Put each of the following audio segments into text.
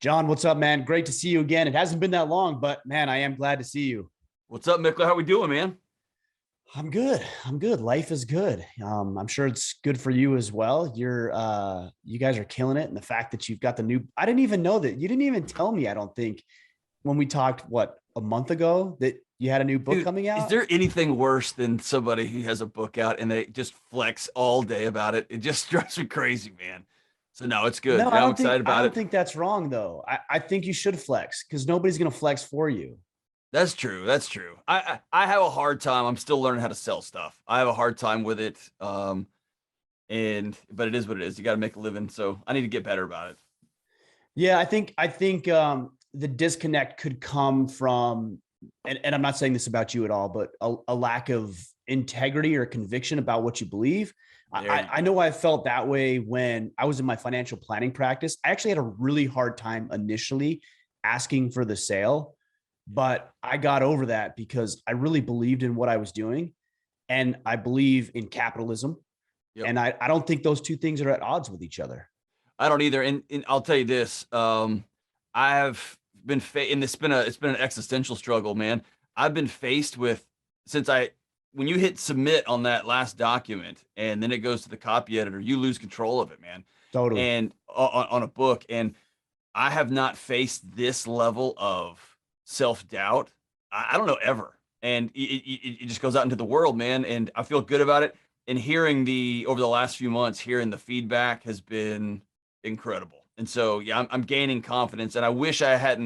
John, what's up, man? Great to see you again. It hasn't been that long, but man, I am glad to see you. What's up, Mickler? How we doing, man? I'm good. I'm good. Life is good. I'm sure it's good for you as well. You guys are killing it. And the fact that you've got the new, I didn't even know that. You didn't even tell me, I don't think, when we talked, a month ago that you had a new book Dude, coming is out? there anything worse than somebody who has a book out and they just flex all day about it? It just drives me crazy, man. So no, it's good. No, Yeah, I'm excited I about don't it. think that's wrong though. I think you should flex because nobody's going to flex for you. That's true. That's true. I have a hard time. I'm still learning how to sell stuff. I have a hard time with it. And but it is what it is. You got to make a living. So I need to get better about it. Yeah, I think the disconnect could come from, and I'm not saying this about you at all, but a lack of integrity or conviction about what you believe. There you I go. know I felt that way when I was in my financial planning practice. I actually had a really hard time initially asking for the sale, but I got over that because I really believed in what I was doing, and I believe in capitalism. Yep. And I don't think those two things are at odds with each other. I don't either. And I'll tell you this. I have been and it's been an existential struggle, man. I've been faced with since I when you hit submit on that last document and then it goes to the copy editor, you lose control of it, man. Totally. And on a book, and I have not faced this level of self doubt. I don't know ever, and it just goes out into the world, man. And I feel good about it. And hearing the over the last few months, hearing the feedback has been incredible. And so, yeah, I'm gaining confidence, and I wish I had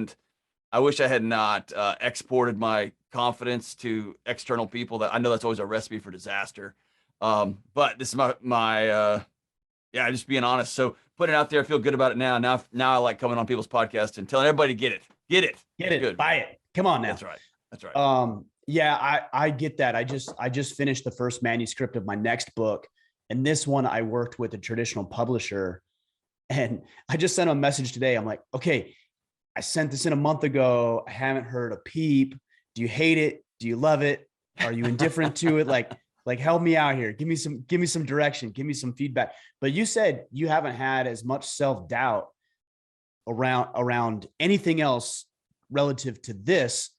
not exported my confidence to external people. That I know that's always a recipe for disaster. But this is yeah, just being honest. So putting it out there, I feel good about it now. Now I like coming on people's podcasts and telling everybody get it. Get It's it, good, buy man. it. Come on now. That's right. That's right. Yeah, I get that. I just finished the first manuscript of my next book, and this one I worked with a traditional publisher, and I just sent a message today. I'm like, okay, I sent this in a month ago. I haven't heard a peep. Do you hate it? Do you love it? Are you indifferent to it? Like help me out here. Give me some direction. Give me some feedback. But you said you haven't had as much self-doubt around anything else relative to this.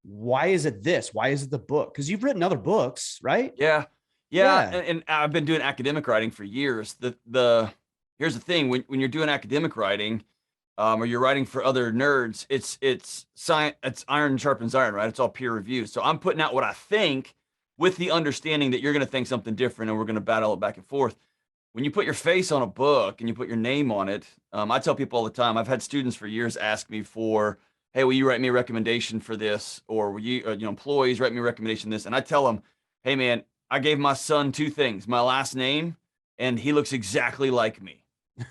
Why is it this? Why is it the book? Because you've written other books, right? Yeah. Yeah. Yeah. And I've been doing academic writing for years. The here's the thing, when you're doing academic writing, or you're writing for other nerds, it's science, it's iron sharpens iron, right? It's all peer review. So I'm putting out what I think with the understanding that you're going to think something different and we're going to battle it back and forth. When you put your face on a book and you put your name on it, I tell people all the time, I've had students for years ask me for, hey, will you write me a recommendation for this? Or will you, employees write me a recommendation this? And I tell them, hey, man, I gave my son two things, my last name, and he looks exactly like me.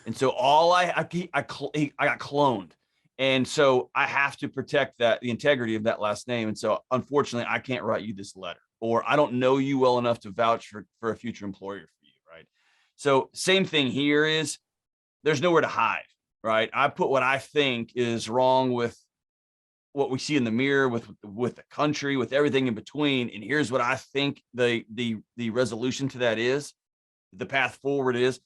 And so I got cloned. And so I have to protect the integrity of that last name. And so unfortunately, I can't write you this letter, or I don't know you well enough to vouch for a future employer for you. Right. So same thing here is there's nowhere to hide. Right. I put what I think is wrong with what we see in the mirror, with the country, with everything in between. And here's what I think the resolution to that is, the path forward is,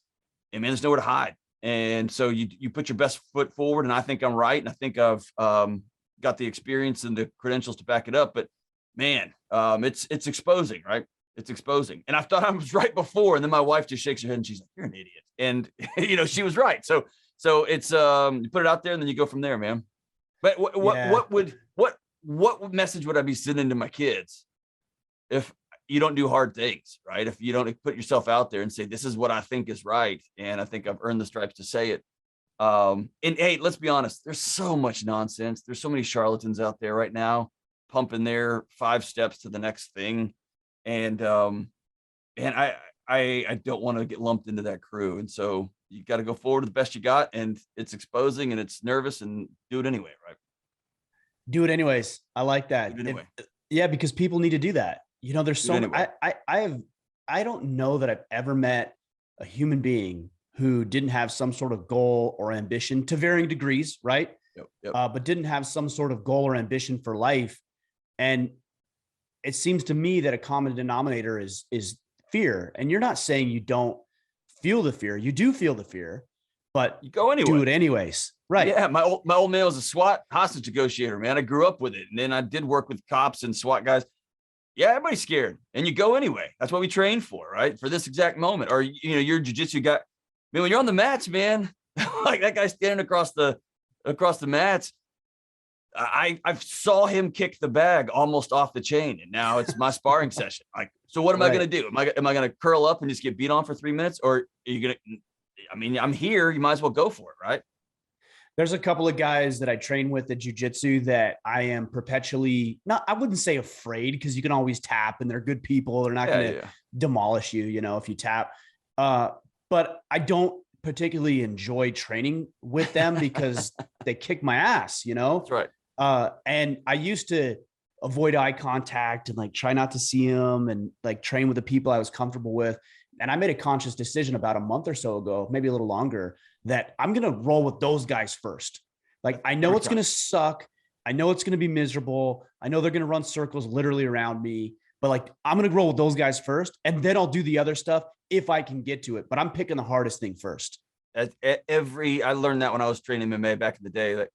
and man, there's nowhere to hide. And so you put your best foot forward, and I think I'm right, and I think I've got the experience and the credentials to back it up. But man, it's exposing, right? It's exposing. And I thought I was right before, and then my wife just shakes her head and she's like, "You're an idiot," and she was right. So it's you put it out there, and then you go from there, man. But Yeah. what message would I be sending to my kids if you don't do hard things, right? If you don't put yourself out there and say, this is what I think is right, and I think I've earned the stripes to say it. And hey, let's be honest, there's so much nonsense. There's so many charlatans out there right now pumping their 5 steps to the next thing. And I don't want to get lumped into that crew. And so you got to go forward the best you got, and it's exposing and it's nervous, and do it anyway, right? Do it anyways. I like Do that. it anyway. Yeah, because people need to do that. There's Do it so anyway. I don't know that I've ever met a human being who didn't have some sort of goal or ambition to varying degrees, right? Yep. Yep. But didn't have some sort of goal or ambition for life. And it seems to me that a common denominator is fear. And you're not saying you don't feel the fear. You do feel the fear. but you go anyway. Do it anyways. Right. Yeah. My old man was a SWAT hostage negotiator, man. I grew up with it. And then I did work with cops and SWAT guys. Yeah, everybody's scared. And you go anyway. That's what we train for, right? For this exact moment. Or, you're a jiu-jitsu guy. Man, when you're on the mats, man, like that guy standing across the mats, I saw him kick the bag almost off the chain, and now it's my sparring session. Like, so what am I going to do? Am I going to curl up and just get beat on for 3 minutes, or are you going to? I mean, I'm here. You might as well go for it, right? There's a couple of guys that I train with at jiu-jitsu that I am perpetually I wouldn't say afraid, because you can always tap and they're good people. They're not going to demolish you, if you tap. But I don't particularly enjoy training with them because they kick my ass, That's right. And I used to avoid eye contact and like try not to see them and like train with the people I was comfortable with. And I made a conscious decision about a month or so ago, maybe a little longer, that I'm going to roll with those guys first. Like, I know it's going to suck. I know it's going to be miserable. I know they're going to run circles literally around me, but like, I'm going to roll with those guys first, and then I'll do the other stuff if I can get to it. But I'm picking the hardest thing first. I learned that when I was training MMA back in the day, that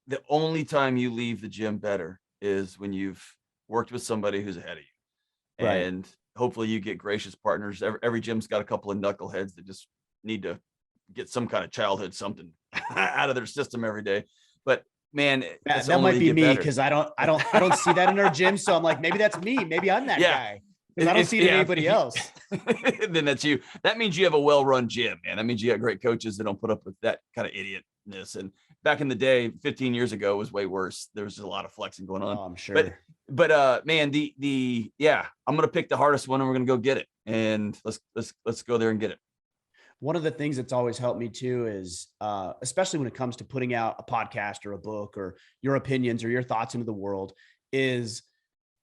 the only time you leave the gym better is when you've worked with somebody who's ahead of you. Right. And hopefully you get gracious partners. Every gym's got a couple of knuckleheads that just need to get some kind of childhood something out of their system every day. But man, that might be me, because I don't see that in our gym. So I'm like, maybe that's me. Maybe I'm that guy. Because I don't see it in anybody else. Then that's you. That means you have a well-run gym, man. That means you got great coaches that don't put up with that kind of idiotness. And back in the day, 15 years ago, it was way worse. There was just a lot of flexing going on. Oh, I'm sure. But man, I'm gonna pick the hardest one and we're gonna go get it. And let's go there and get it. One of the things that's always helped me too is, especially when it comes to putting out a podcast or a book or your opinions or your thoughts into the world, is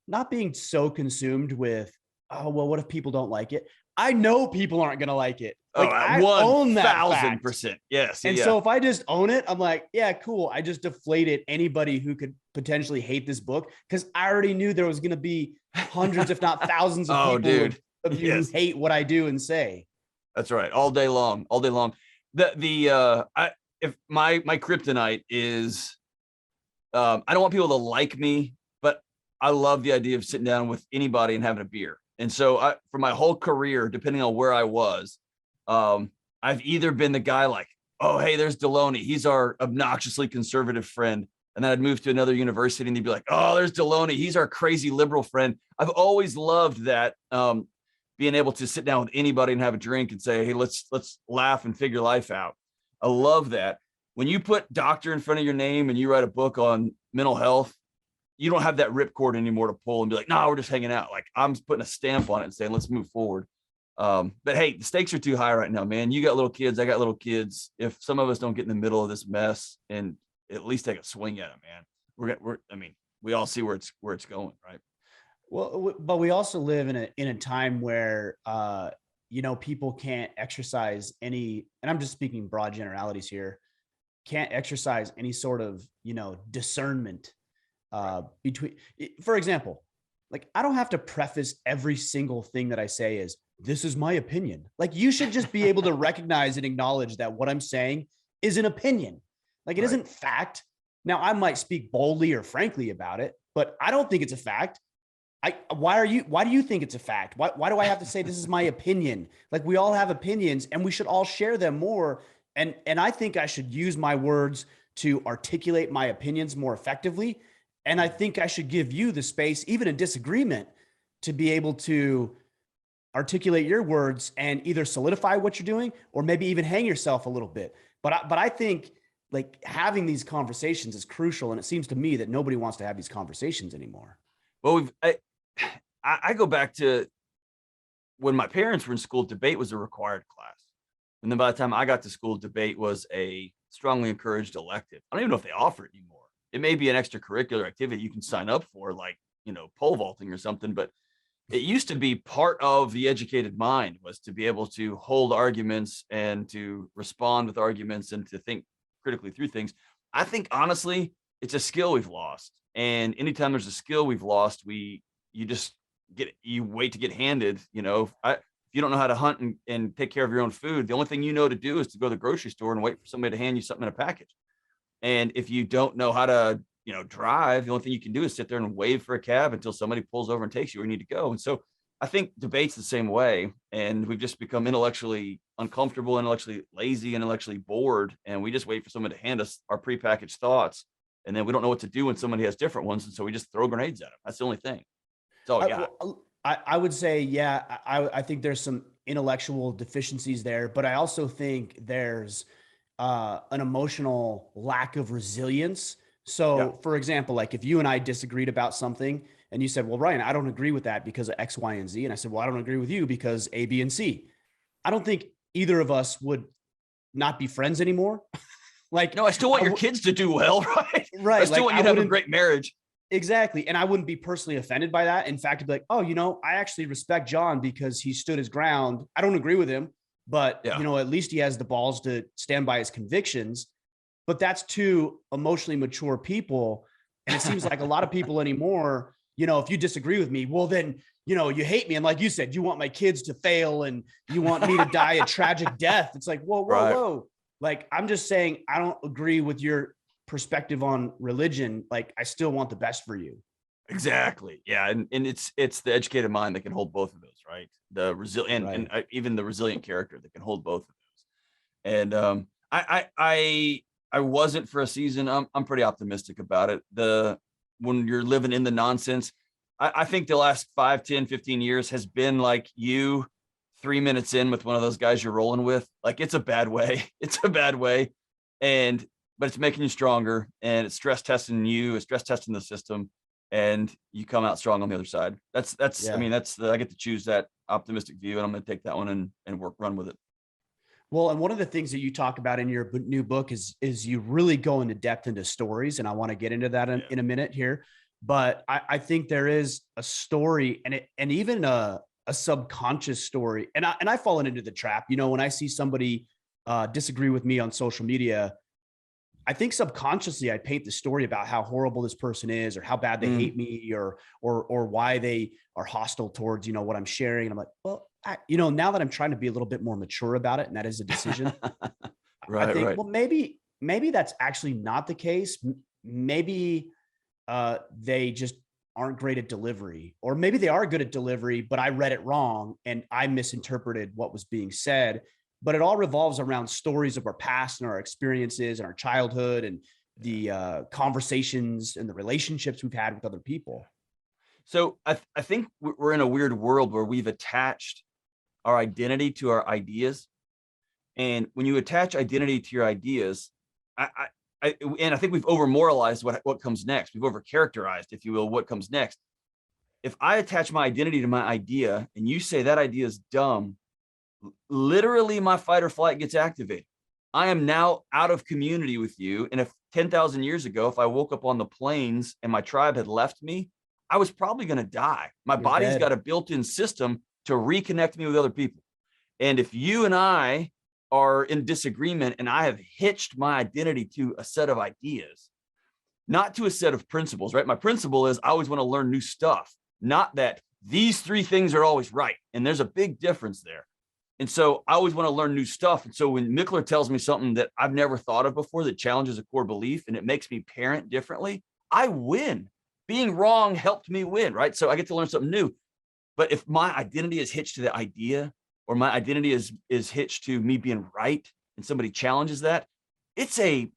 not being so consumed with, oh, well, what if people don't like it? I know people aren't going to like it. Like, I own that 1,000%. Yes. And so if I just own it, I'm like, yeah, cool. I just deflated anybody who could potentially hate this book, because I already knew there was going to be hundreds, if not thousands of people of you who hate what I do and say. That's right. All day long. If my kryptonite is, I don't want people to like me, but I love the idea of sitting down with anybody and having a beer. And so for my whole career, depending on where I was, I've either been the guy like, oh, hey, there's Delony. He's our obnoxiously conservative friend. And then I'd move to another university and they'd be like, oh, there's Delony. He's our crazy liberal friend. I've always loved that, being able to sit down with anybody and have a drink and say, hey, let's laugh and figure life out. I love that. When you put doctor in front of your name and you write a book on mental health, you don't have that ripcord anymore to pull and be like, no, we're just hanging out. Like, I'm putting a stamp on it and saying, let's move forward. But hey, the stakes are too high right now, man. You got little kids. I got little kids. If some of us don't get in the middle of this mess and at least take a swing at it, man, we all see where it's going, right? Well, but we also live in a time where, people can't exercise any, and I'm just speaking broad generalities here, can't exercise any sort of, discernment between, for example, like, I don't have to preface every single thing that I say as, this is my opinion. Like, you should just be able to recognize and acknowledge that what I'm saying is an opinion. Like, it isn't fact. Now, I might speak boldly or frankly about it, but I don't think it's a fact. Why do you think it's a fact? Why do I have to say this is my opinion? Like, we all have opinions and we should all share them more. And I think I should use my words to articulate my opinions more effectively. And I think I should give you the space, even in disagreement, to be able to articulate your words and either solidify what you're doing or maybe even hang yourself a little bit. But I think, like, having these conversations is crucial. And it seems to me that nobody wants to have these conversations anymore. Well, I go back to when my parents were in school, debate was a required class. And then by the time I got to school, debate was a strongly encouraged elective. I don't even know if they offer it anymore. It may be an extracurricular activity you can sign up for, like, pole vaulting or something, but it used to be part of the educated mind, was to be able to hold arguments and to respond with arguments and to think critically through things. I think, honestly, it's a skill we've lost. And anytime there's a skill we've lost, you wait to get handed, you don't know how to hunt and take care of your own food, the only thing you know to do is to go to the grocery store and wait for somebody to hand you something in a package. And if you don't know how to, drive, the only thing you can do is sit there and wait for a cab until somebody pulls over and takes you where you need to go. And so I think debate's the same way. And we've just become intellectually uncomfortable, intellectually lazy, intellectually bored. And we just wait for someone to hand us our prepackaged thoughts. And then we don't know what to do when somebody has different ones. And so we just throw grenades at them. That's the only thing. That's all we got. I would say, yeah, I think there's some intellectual deficiencies there, but I also think there's an emotional lack of resilience. So for example, like if you and I disagreed about something and you said, well, Ryan, I don't agree with that because of X, Y, and Z. And I said, well, I don't agree with you because A, B, and C. I don't think either of us would not be friends anymore. Like, no, I still want your kids to do well, right? Right. I still want you to have a great marriage. Exactly. And I wouldn't be personally offended by that. In fact, I'd be like, oh, I actually respect John because he stood his ground. I don't agree with him, but at least he has the balls to stand by his convictions. But that's two emotionally mature people. And it seems like a lot of people anymore, if you disagree with me, well, then, you hate me. And like you said, you want my kids to fail and you want me to die a tragic death. It's like, whoa. Like, I'm just saying, I don't agree with your perspective on religion. Like, I still want the best for you. Exactly. Yeah. And it's the educated mind that can hold both of those, right? The resilient and even the resilient character that can hold both of those. And I wasn't for a season. I'm pretty optimistic about it. When you're living in the nonsense, I think the last 5, 10, 15 years has been like you 3 minutes in with one of those guys you're rolling with. Like, it's a bad way. It's a bad way. But it's making you stronger, and it's stress testing you, it's stress testing the system, and you come out strong on the other side. I mean, I get to choose that optimistic view, and I'm going to take that one and run with it. Well, and one of the things that you talk about in your new book is you really go into depth into stories. And I want to get into that in a minute here, but I think there is a story and even a subconscious story. And I've fallen into the trap, when I see somebody disagree with me on social media, I think subconsciously I paint the story about how horrible this person is or how bad they hate me or why they are hostile towards, what I'm sharing. And I'm like, well, now that I'm trying to be a little bit more mature about it, and that is a decision, I think, well, maybe that's actually not the case. Maybe they just aren't great at delivery, or maybe they are good at delivery, but I read it wrong and I misinterpreted what was being said. But it all revolves around stories of our past and our experiences and our childhood and the conversations and the relationships we've had with other people. So I think we're in a weird world where we've attached our identity to our ideas. And when you attach identity to your ideas, I think we've over moralized what comes next. We've over characterized, if you will, what comes next. If I attach my identity to my idea and you say that idea is dumb, literally my fight or flight gets activated. I am now out of community with you. And if 10,000 years ago, if I woke up on the plains and my tribe had left me, I was probably going to die. My body's got a built-in system to reconnect me with other people. And if you and I are in disagreement and I have hitched my identity to a set of ideas, not to a set of principles, right? My principle is I always want to learn new stuff, not that these 3 things are always right. And there's a big difference there. And so I always want to learn new stuff. And so when Mickler tells me something that I've never thought of before that challenges a core belief and it makes me parent differently, I win. Being wrong helped me win, right? So I get to learn something new. But if my identity is hitched to the idea, or my identity is hitched to me being right, and somebody challenges that, it's a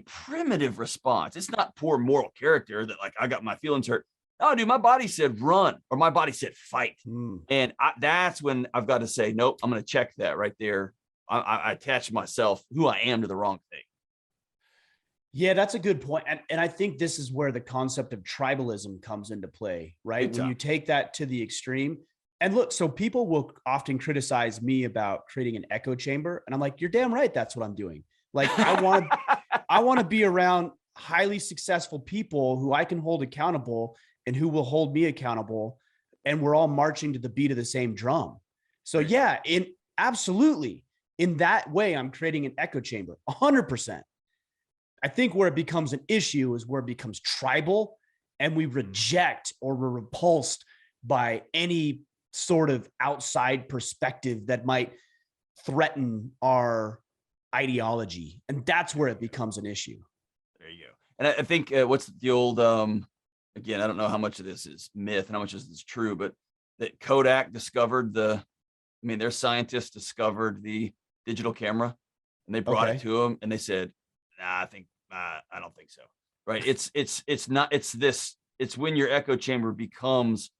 primitive response. It's not poor moral character that like I got my feelings hurt. Oh, dude, my body said run, or my body said fight. And that's when I've got to say, nope, I'm going to check that right there. I attach myself, who I am, to the wrong thing. Yeah, that's a good point. And I think this is where the concept of tribalism comes into play, right? When you take that to the extreme. And look, so people will often criticize me about creating an echo chamber. And I'm like, you're damn right. That's what I'm doing. Like, I want to be around highly successful people who I can hold accountable and who will hold me accountable. And we're all marching to the beat of the same drum. So yeah, absolutely. In that way, I'm creating an echo chamber, 100%. I think where it becomes an issue is where it becomes tribal and we reject or we're repulsed by any sort of outside perspective that might threaten our ideology. And that's where it becomes an issue. There you go. And I think what's the old, again, I don't know how much of this is myth and how much of this is true, but that Kodak discovered their scientists discovered the digital camera, and they brought it to them and they said, nah, I don't think so. Right. It's when your echo chamber becomes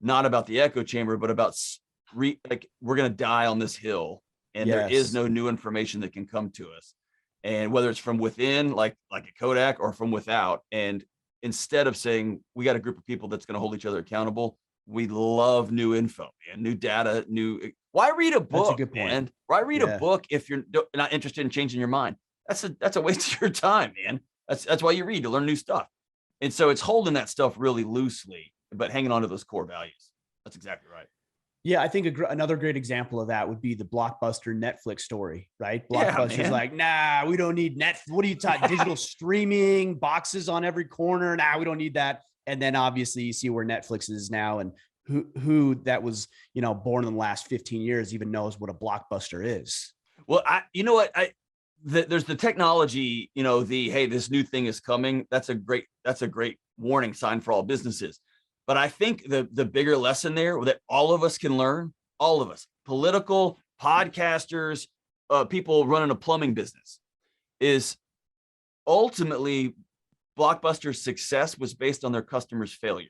not about the echo chamber, but about like, we're going to die on this hill, and there is no new information that can come to us. And whether it's from within, like a Kodak, or from without. And instead of saying we got a group of people that's going to hold each other accountable, we love new info and new data, why read a book? That's a good point. Man? Why read a book if you're not interested in changing your mind? That's a waste of your time, man. That's why you read, to learn new stuff. And so it's holding that stuff really loosely, but hanging on to those core values. That's exactly right. Yeah, I think another great example of that would be the Blockbuster Netflix story, right? Blockbuster's like, nah, we don't need what are you talking? Digital streaming, boxes on every corner. Nah, we don't need that. And then obviously you see where Netflix is now, and who that was, born in the last 15 years even knows what a Blockbuster is. Well, there's the technology, hey, this new thing is coming. That's a great warning sign for all businesses. But I think the bigger lesson there that all of us can learn, all of us, political, podcasters, people running a plumbing business, is ultimately Blockbuster's success was based on their customers' failure.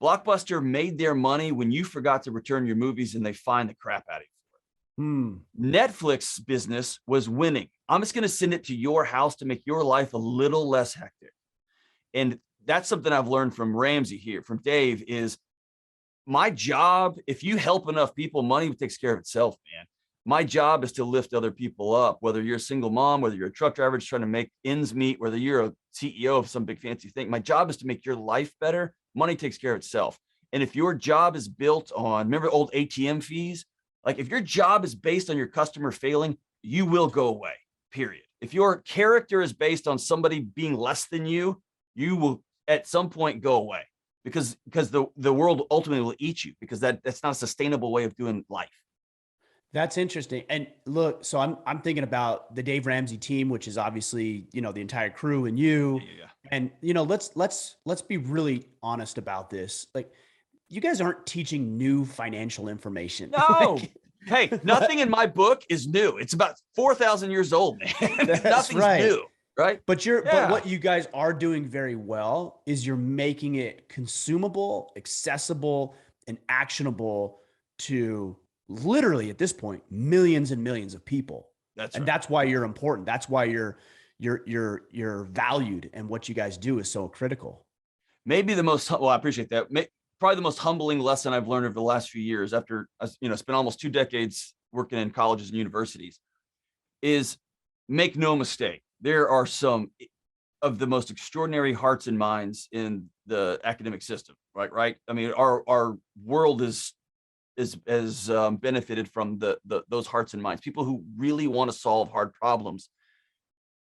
Blockbuster made their money when you forgot to return your movies and they fined the crap out of you. Netflix business was winning. I'm just going to send it to your house to make your life a little less hectic. And that's something I've learned from Ramsey here, from Dave, is my job. If you help enough people, money takes care of itself, man. My job is to lift other people up, whether you're a single mom, whether you're a truck driver just trying to make ends meet, whether you're a CEO of some big fancy thing. My job is to make your life better. Money takes care of itself. And if your job is built on, remember old ATM fees? Like, if your job is based on your customer failing, you will go away, period. If your character is based on somebody being less than you will at some point go away, because the world ultimately will eat you, because that's not a sustainable way of doing life. That's interesting. And look, so I'm thinking about the Dave Ramsey team, which is obviously, the entire crew and you. Yeah. And let's be really honest about this. Like, you guys aren't teaching new financial information. No. Hey, nothing in my book is new. It's about 4,000 years old, man. Nothing's new. Right. But what you guys are doing very well is you're making it consumable, accessible, and actionable to literally, at this point, millions and millions of people. That's why you're important. That's why you're valued, and what you guys do is so critical. Maybe I appreciate that. Probably the most humbling lesson I've learned over the last few years, after spent almost 2 decades working in colleges and universities, is make no mistake. There are some of the most extraordinary hearts and minds in the academic system, right? I mean, our world is benefited from those hearts and minds, people who really want to solve hard problems.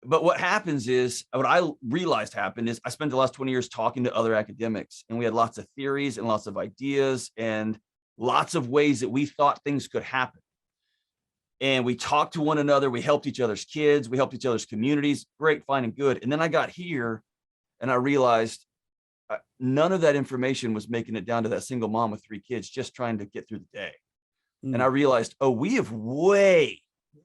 But what I realized happened is I spent the last 20 years talking to other academics, and we had lots of theories and lots of ideas and lots of ways that we thought things could happen. And we talked to one another. We helped each other's kids. We helped each other's communities. Great, fine, and good. And then I got here and I realized none of that information was making it down to that single mom with 3 kids just trying to get through the day. And I realized, we have way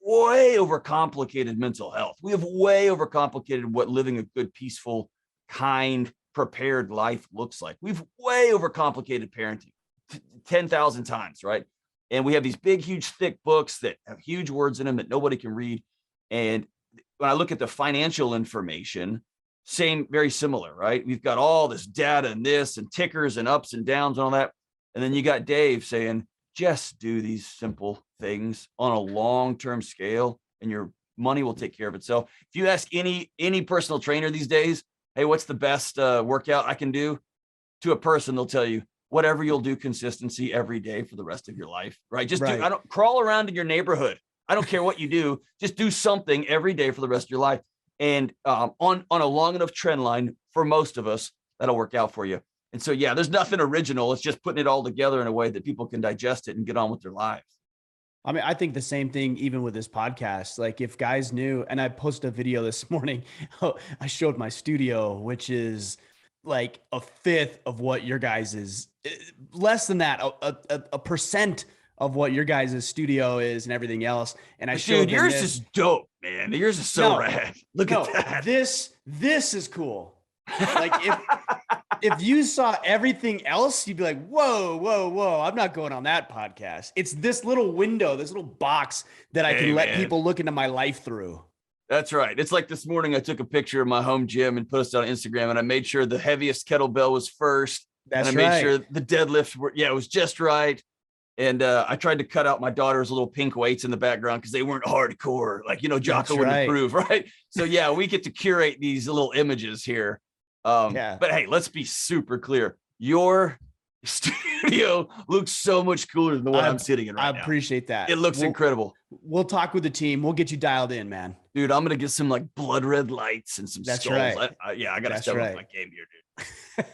overcomplicated mental health. We have way overcomplicated what living a good, peaceful, kind, prepared life looks like. We've way overcomplicated parenting 10,000 times, right? And we have these big, huge, thick books that have huge words in them that nobody can read. And when I look at the financial information, very similar, right? We've got all this data and this and tickers and ups and downs and all that. And then you got Dave saying, just do these simple things on a long-term scale and your money will take care of itself. If you ask any personal trainer these days, hey, what's the best workout I can do? To a person, they'll tell you, whatever you'll do consistency every day for the rest of your life, right? I don't crawl around in your neighborhood. I don't care what you do. Just do something every day for the rest of your life. And on a long enough trend line, for most of us, that'll work out for you. And so, yeah, there's nothing original. It's just putting it all together in a way that people can digest it and get on with their lives. I mean, I think the same thing, even with this podcast, like if guys knew, and I posted a video this morning, I showed my studio, which is like a fifth of what your guys is, less than that, a percent of what your guys' studio is and everything else. And I showed yours is dope, man. Yours is so rad. Look at that. This is cool. Like if you saw everything else, you'd be like, whoa, I'm not going on that podcast. It's this little window, this little box that I can let people look into my life through. That's right. It's like this morning I took a picture of my home gym and posted on Instagram, and I made sure the heaviest kettlebell was first. That's and I made sure the deadlifts were, it was just right. And I tried to cut out my daughter's little pink weights in the background because they weren't hardcore, like, Jocko wouldn't approve, right? So yeah, we get to curate these little images here. But hey, let's be super clear. Your studio looks so much cooler than the one I'm sitting in right now. I appreciate that. It looks incredible. We'll talk with the team. We'll get you dialed in, man. Dude, I'm going to get some like blood red lights and some skulls. Right. I got to step up my game here, dude.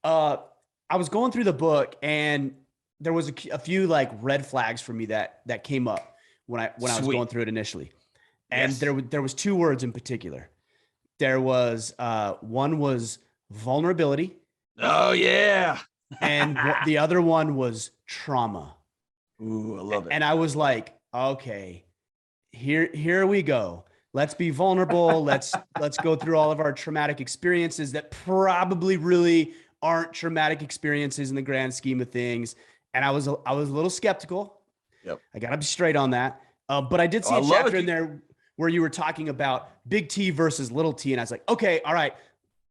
I was going through the book and there was a few like red flags for me that came up when I was going through it initially. And there was two words in particular. There was one was vulnerability. Oh yeah. And the other one was trauma. Ooh, I love it. And I was like, okay, here we go. Let's be vulnerable. Let's go through all of our traumatic experiences that probably really aren't traumatic experiences in the grand scheme of things. And I was a little skeptical. Yep. I got to be straight on that. But I did see a chapter in there where you were talking about big T versus little t. And I was like, okay, all right,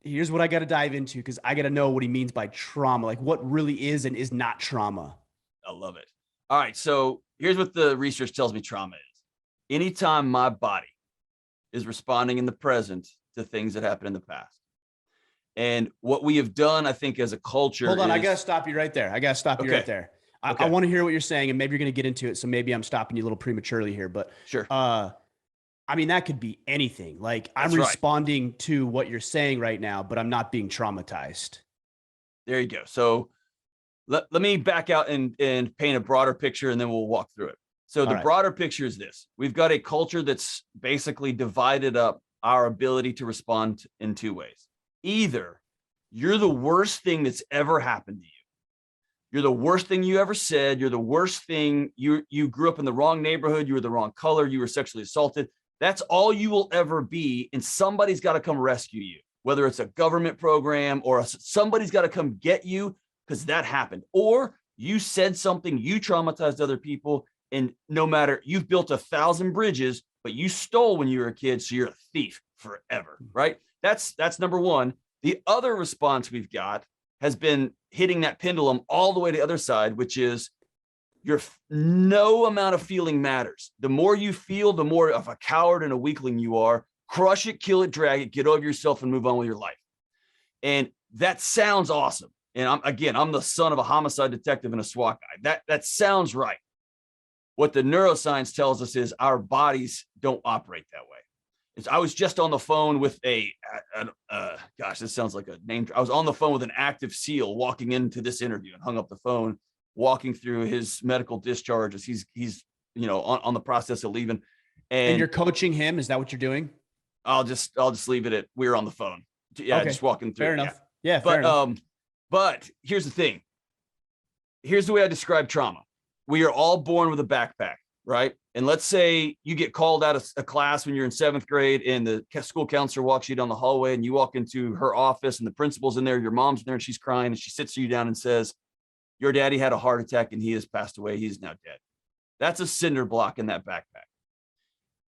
here's what I got to dive into, because I got to know what he means by trauma, like what really is and is not trauma. I love it. All right. So here's what the research tells me trauma is. Anytime my body is responding in the present to things that happened in the past. And what we have done, I think, as a culture. Hold on, I got to stop you right there. I want to hear what you're saying, and maybe you're going to get into it. So maybe I'm stopping you a little prematurely here, but sure. I mean, that could be anything. Like I'm responding to what you're saying right now, but I'm not being traumatized. There you go. So let me back out and paint a broader picture, and then we'll walk through it. So the broader picture is this. We've got a culture that's basically divided up our ability to respond in two ways. Either you're the worst thing that's ever happened to you. You're the worst thing you ever said. You're the worst thing. You grew up in the wrong neighborhood. You were the wrong color. You were sexually assaulted. That's all you will ever be. And somebody's got to come rescue you, whether it's a government program or somebody's got to come get you because that happened. Or you said something, you traumatized other people. And no matter, you've built 1,000 bridges, but you stole when you were a kid. So you're a thief forever, right? That's number one. The other response we've got has been hitting that pendulum all the way to the other side, which is no amount of feeling matters. The more you feel, the more of a coward and a weakling you are. Crush it, kill it, drag it, get over yourself and move on with your life. And that sounds awesome. And I'm the son of a homicide detective and a SWAT guy. That sounds right. What the neuroscience tells us is our bodies don't operate that way. I was just on the phone with gosh, this sounds like a name. I was on the phone with an active SEAL walking into this interview and hung up the phone, walking through his medical discharge as he's on the process of leaving. And you're coaching him. Is that what you're doing? I'll just leave it at we're on the phone. Yeah. Okay. Just walking through. Fair enough. Yeah. Fair enough. But here's the thing. Here's the way I describe trauma. We are all born with a backpack, right? And let's say you get called out of a class when you're in 7th grade and the school counselor walks you down the hallway and you walk into her office and the principal's in there, your mom's in there and she's crying and she sits you down and says, your daddy had a heart attack and he has passed away. He's now dead. That's a cinder block in that backpack.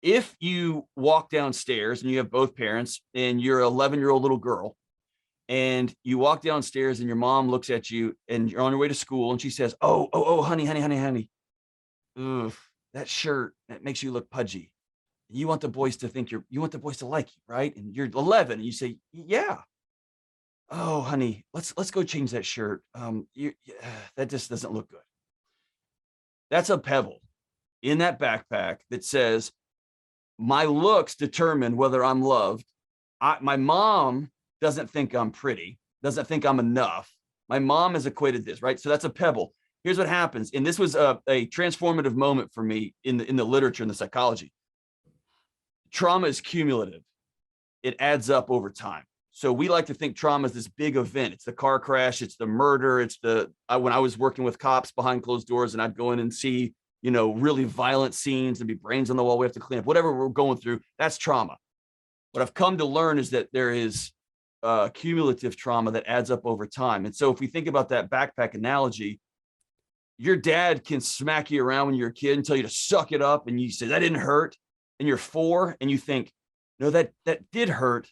If you walk downstairs and you have both parents and you're an 11-year-old little girl and you walk downstairs and your mom looks at you and you're on your way to school and she says, oh, honey. Ugh, that shirt, that makes you look pudgy. You want the boys to think you want the boys to like you, right? And you're 11 and you say, yeah. Oh, honey, let's go change that shirt. That just doesn't look good. That's a pebble in that backpack that says, my looks determine whether I'm loved. My mom doesn't think I'm pretty. doesn't think I'm enough. My mom has equated this, right? So that's a pebble. Here's what happens. And this was a transformative moment for me in the literature and the psychology. Trauma is cumulative. It adds up over time. So we like to think trauma is this big event. It's the car crash. It's the murder. It's when I was working with cops behind closed doors and I'd go in and see, really violent scenes and be brains on the wall. We have to clean up whatever we're going through. That's trauma. What I've come to learn is that there is cumulative trauma that adds up over time. And so if we think about that backpack analogy, your dad can smack you around when you're a kid and tell you to suck it up. And you say, that didn't hurt. And you're 4 and you think, no, that did hurt,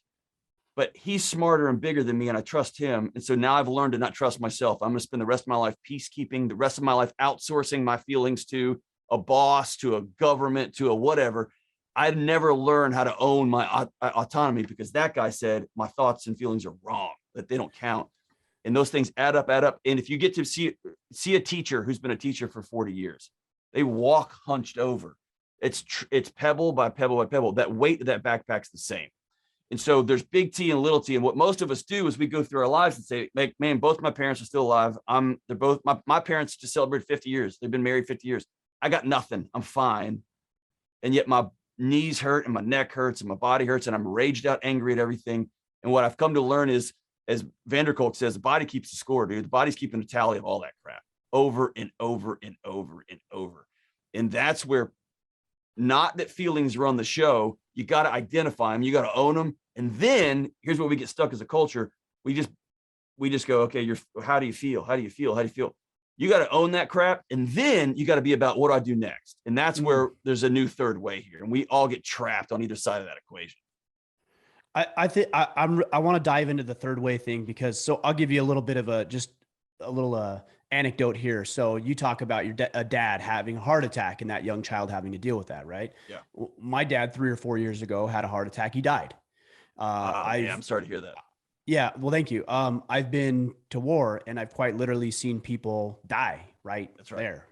but he's smarter and bigger than me and I trust him. And so now I've learned to not trust myself. I'm going to spend the rest of my life peacekeeping, the rest of my life outsourcing my feelings to a boss, to a government, to a whatever. I'd never learned how to own my autonomy because that guy said my thoughts and feelings are wrong, that they don't count. And those things add up. And if you get to see a teacher who's been a teacher for 40 years, they walk hunched over. It's pebble by pebble by pebble. That weight of that backpack's the same. And so there's big T and little t. And what most of us do is we go through our lives and say, man, both my parents are still alive. They're both, my parents just celebrated 50 years. They've been married 50 years. I got nothing. I'm fine. And yet my knees hurt and my neck hurts and my body hurts and I'm raged out, angry at everything. And what I've come to learn is, as Vanderkolk says, the body keeps the score, dude. The body's keeping a tally of all that crap over and over and over and over. And that's where, not that feelings run the show. You got to identify them. You got to own them. And then here's where we get stuck as a culture. We just go, okay, how do you feel? How do you feel? How do you feel? You got to own that crap. And then you got to be about, what do I do next? And that's where there's a new third way here. And we all get trapped on either side of that equation. I think I want to dive into the third way thing because I'll give you a little bit of a little anecdote here. So you talk about your dad having a heart attack and that young child having to deal with that, right? Yeah. My dad 3 or 4 years ago had a heart attack. He died. I'm sorry to hear that. Yeah. Well, thank you. I've been to war and I've quite literally seen people die right That's right. there,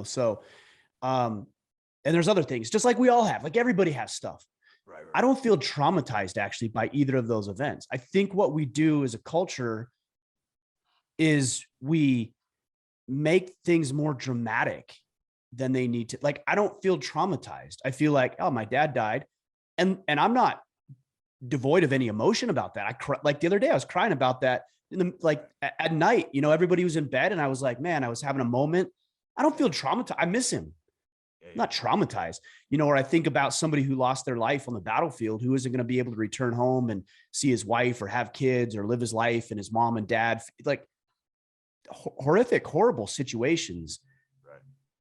so, and there's other things just like we all have, like everybody has stuff. Right. I don't feel traumatized actually by either of those events. I think what we do as a culture is we make things more dramatic than they need to. Like, I don't feel traumatized. I feel like, oh, my dad died. And I'm not devoid of any emotion about that. I cry, like the other day, I was crying about that at night, everybody was in bed and I was like, man, I was having a moment. I don't feel traumatized. I miss him. I'm not traumatized, or I think about somebody who lost their life on the battlefield, who isn't going to be able to return home and see his wife or have kids or live his life and his mom and dad, like horrific, horrible situations. Right.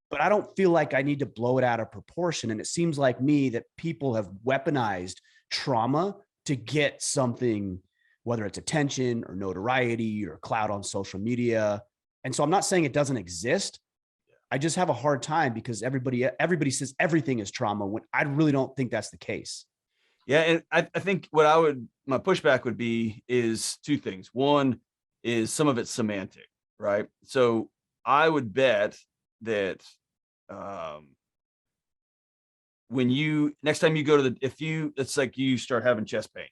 But I don't feel like I need to blow it out of proportion. And it seems like me that people have weaponized trauma to get something, whether it's attention or notoriety or clout on social media. And so I'm not saying it doesn't exist. I just have a hard time because everybody says everything is trauma when I really don't think that's the case. Yeah. And I think my pushback would be is 2 things. One is some of it's semantic, right? So I would bet that when next time you go to it's like you start having chest pain,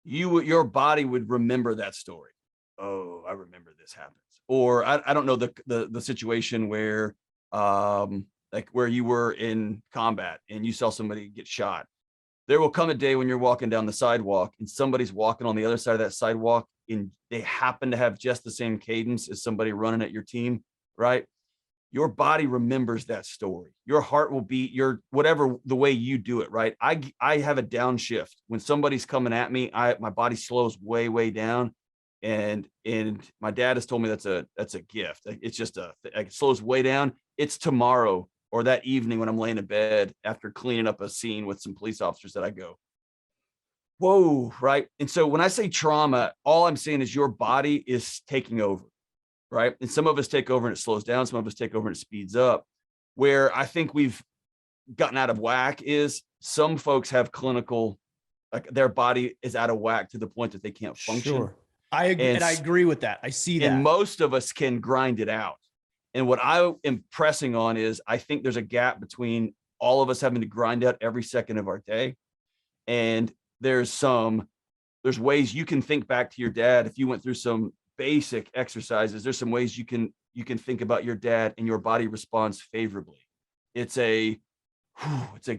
your body would remember that story. Oh, I remember this happened. Or I don't know the situation where like where you were in combat and you saw somebody get shot. There will come a day when you're walking down the sidewalk and somebody's walking on the other side of that sidewalk and they happen to have just the same cadence as somebody running at your team, right? Your body remembers that story. Your heart will beat whatever the way you do it, right? I have a downshift. When somebody's coming at me, my body slows way, way down. And my dad has told me that's a gift. It's just it slows way down. It's tomorrow or that evening when I'm laying in bed after cleaning up a scene with some police officers that I go, whoa, right? And so when I say trauma, all I'm saying is your body is taking over, right? And some of us take over and it slows down. Some of us take over and it speeds up. Where I think we've gotten out of whack is some folks have clinical, like their body is out of whack to the point that they can't function. Sure. I agree with that. I see that. And most of us can grind it out. And what I am pressing on is I think there's a gap between all of us having to grind out every second of our day. And there's some there's ways you can think back to your dad. If you went through some basic exercises, there's some ways you can think about your dad and your body responds favorably. It's a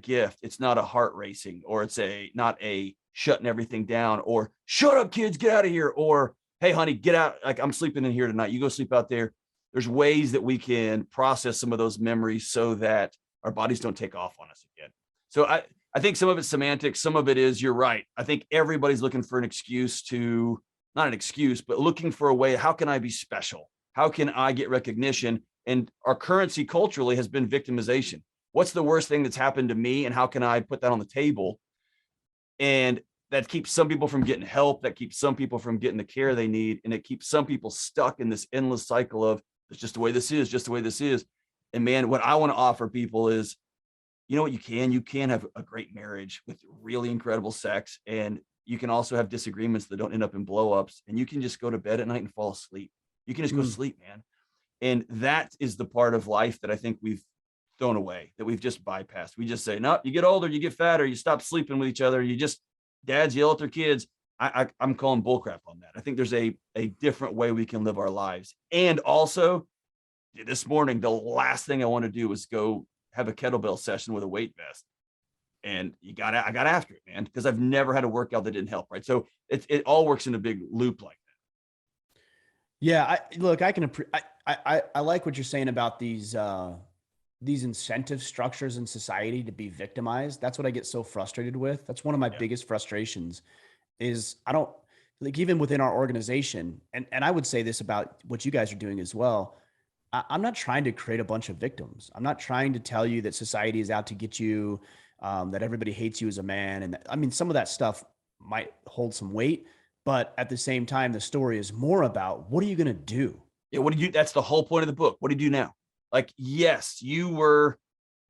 gift. It's not a heart racing, or it's not a shutting everything down, or shut up kids, get out of here, or hey honey, get out, like I'm sleeping in here tonight, you go sleep out there. There's ways that we can process some of those memories so that our bodies don't take off on us again. So I think some of it's semantics, some of it is, you're right. I think everybody's looking for an excuse to, not an excuse, but looking for a way, how can I be special? How can I get recognition? And our currency culturally has been victimization. What's the worst thing that's happened to me, and how can I put that on the table? And that keeps some people from getting help, that keeps some people from getting the care they need, and it keeps some people stuck in this endless cycle of, it's just the way this is, just the way this is. And man, what I want to offer people is, you know what, you can have a great marriage with really incredible sex, and you can also have disagreements that don't end up in blowups, and you can just go to bed at night and fall asleep. You can just go sleep, man. And that is the part of life that I think we've thrown away, that we've just bypassed. We just say, no, you get older, you get fatter, you stop sleeping with each other, you just, dads yell at their kids. I'm calling bullcrap on that. I think there's a different way we can live our lives. And also, this morning, the last thing I want to do is go have a kettlebell session with a weight vest. And I got after it, man, because I've never had a workout that didn't help. Right. So it all works in a big loop like that. Yeah. I like what you're saying about these incentive structures in society to be victimized. That's what I get so frustrated with. That's one of my biggest frustrations is I don't, like, even within our organization. And I would say this about what you guys are doing as well. I'm not trying to create a bunch of victims. I'm not trying to tell you that society is out to get you, that everybody hates you as a man. And I mean, some of that stuff might hold some weight, but at the same time, the story is more about, what are you going to do? Yeah. That's the whole point of the book. What do you do now? Like, yes, you were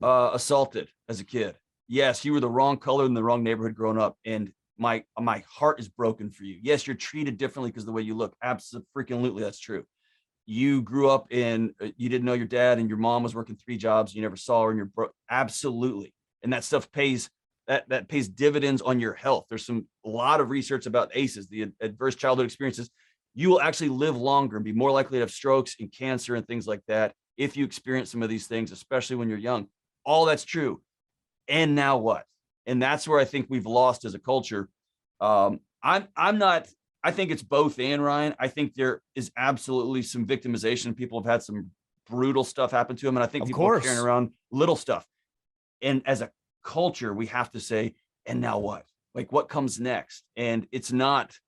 assaulted as a kid. Yes, you were the wrong color in the wrong neighborhood growing up. And my heart is broken for you. Yes, you're treated differently because of the way you look. Absolutely, that's true. You grew up you didn't know your dad, and your mom was working 3 jobs. You never saw her, and you're broke. Absolutely. And that stuff pays dividends on your health. There's a lot of research about ACEs, the adverse childhood experiences. You will actually live longer and be more likely to have strokes and cancer and things like that if you experience some of these things, especially when you're young. All that's true. And now what? And that's where I think we've lost as a culture. I think it's both and, Ryan. I think there is absolutely some victimization. People have had some brutal stuff happen to them. And I think people are carrying around little stuff. And as a culture, we have to say, and now what? Like, what comes next? And it's not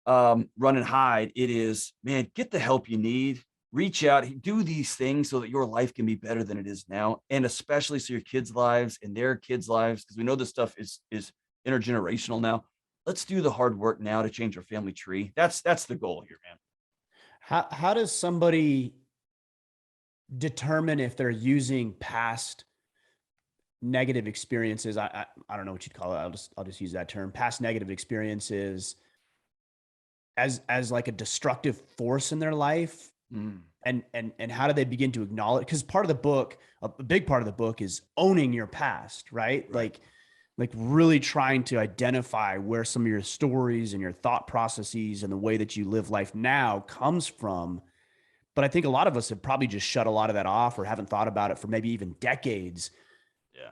run and hide. It is, man, get the help you need. Reach out, do these things so that your life can be better than it is now. And especially so your kids' lives and their kids' lives, because we know this stuff is intergenerational now. Let's do the hard work now to change our family tree. That's the goal here, man. How does somebody determine if they're using past negative experiences? I don't know what you'd call it. I'll just use that term. Past negative experiences as like a destructive force in their life. And how do they begin to acknowledge? Because part of the book, a big part of the book, is owning your past, right? Like really trying to identify where some of your stories and your thought processes and the way that you live life now comes from. But I think a lot of us have probably just shut a lot of that off or haven't thought about it for maybe even decades. Yeah.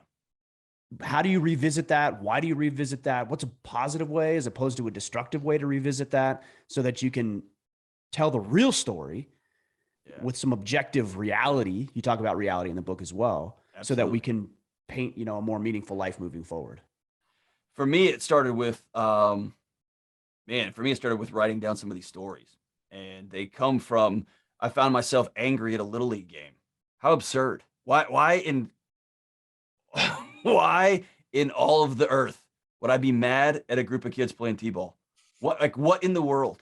How do you revisit that? Why do you revisit that? What's a positive way as opposed to a destructive way to revisit that so that you can tell the real story with some objective reality? You talk about reality in the book as well. Absolutely. So that we can paint, a more meaningful life moving forward. For me, it started with, writing down some of these stories, and they come from, I found myself angry at a Little League game. How absurd. Why in all of the earth would I be mad at a group of kids playing t-ball? What in the world?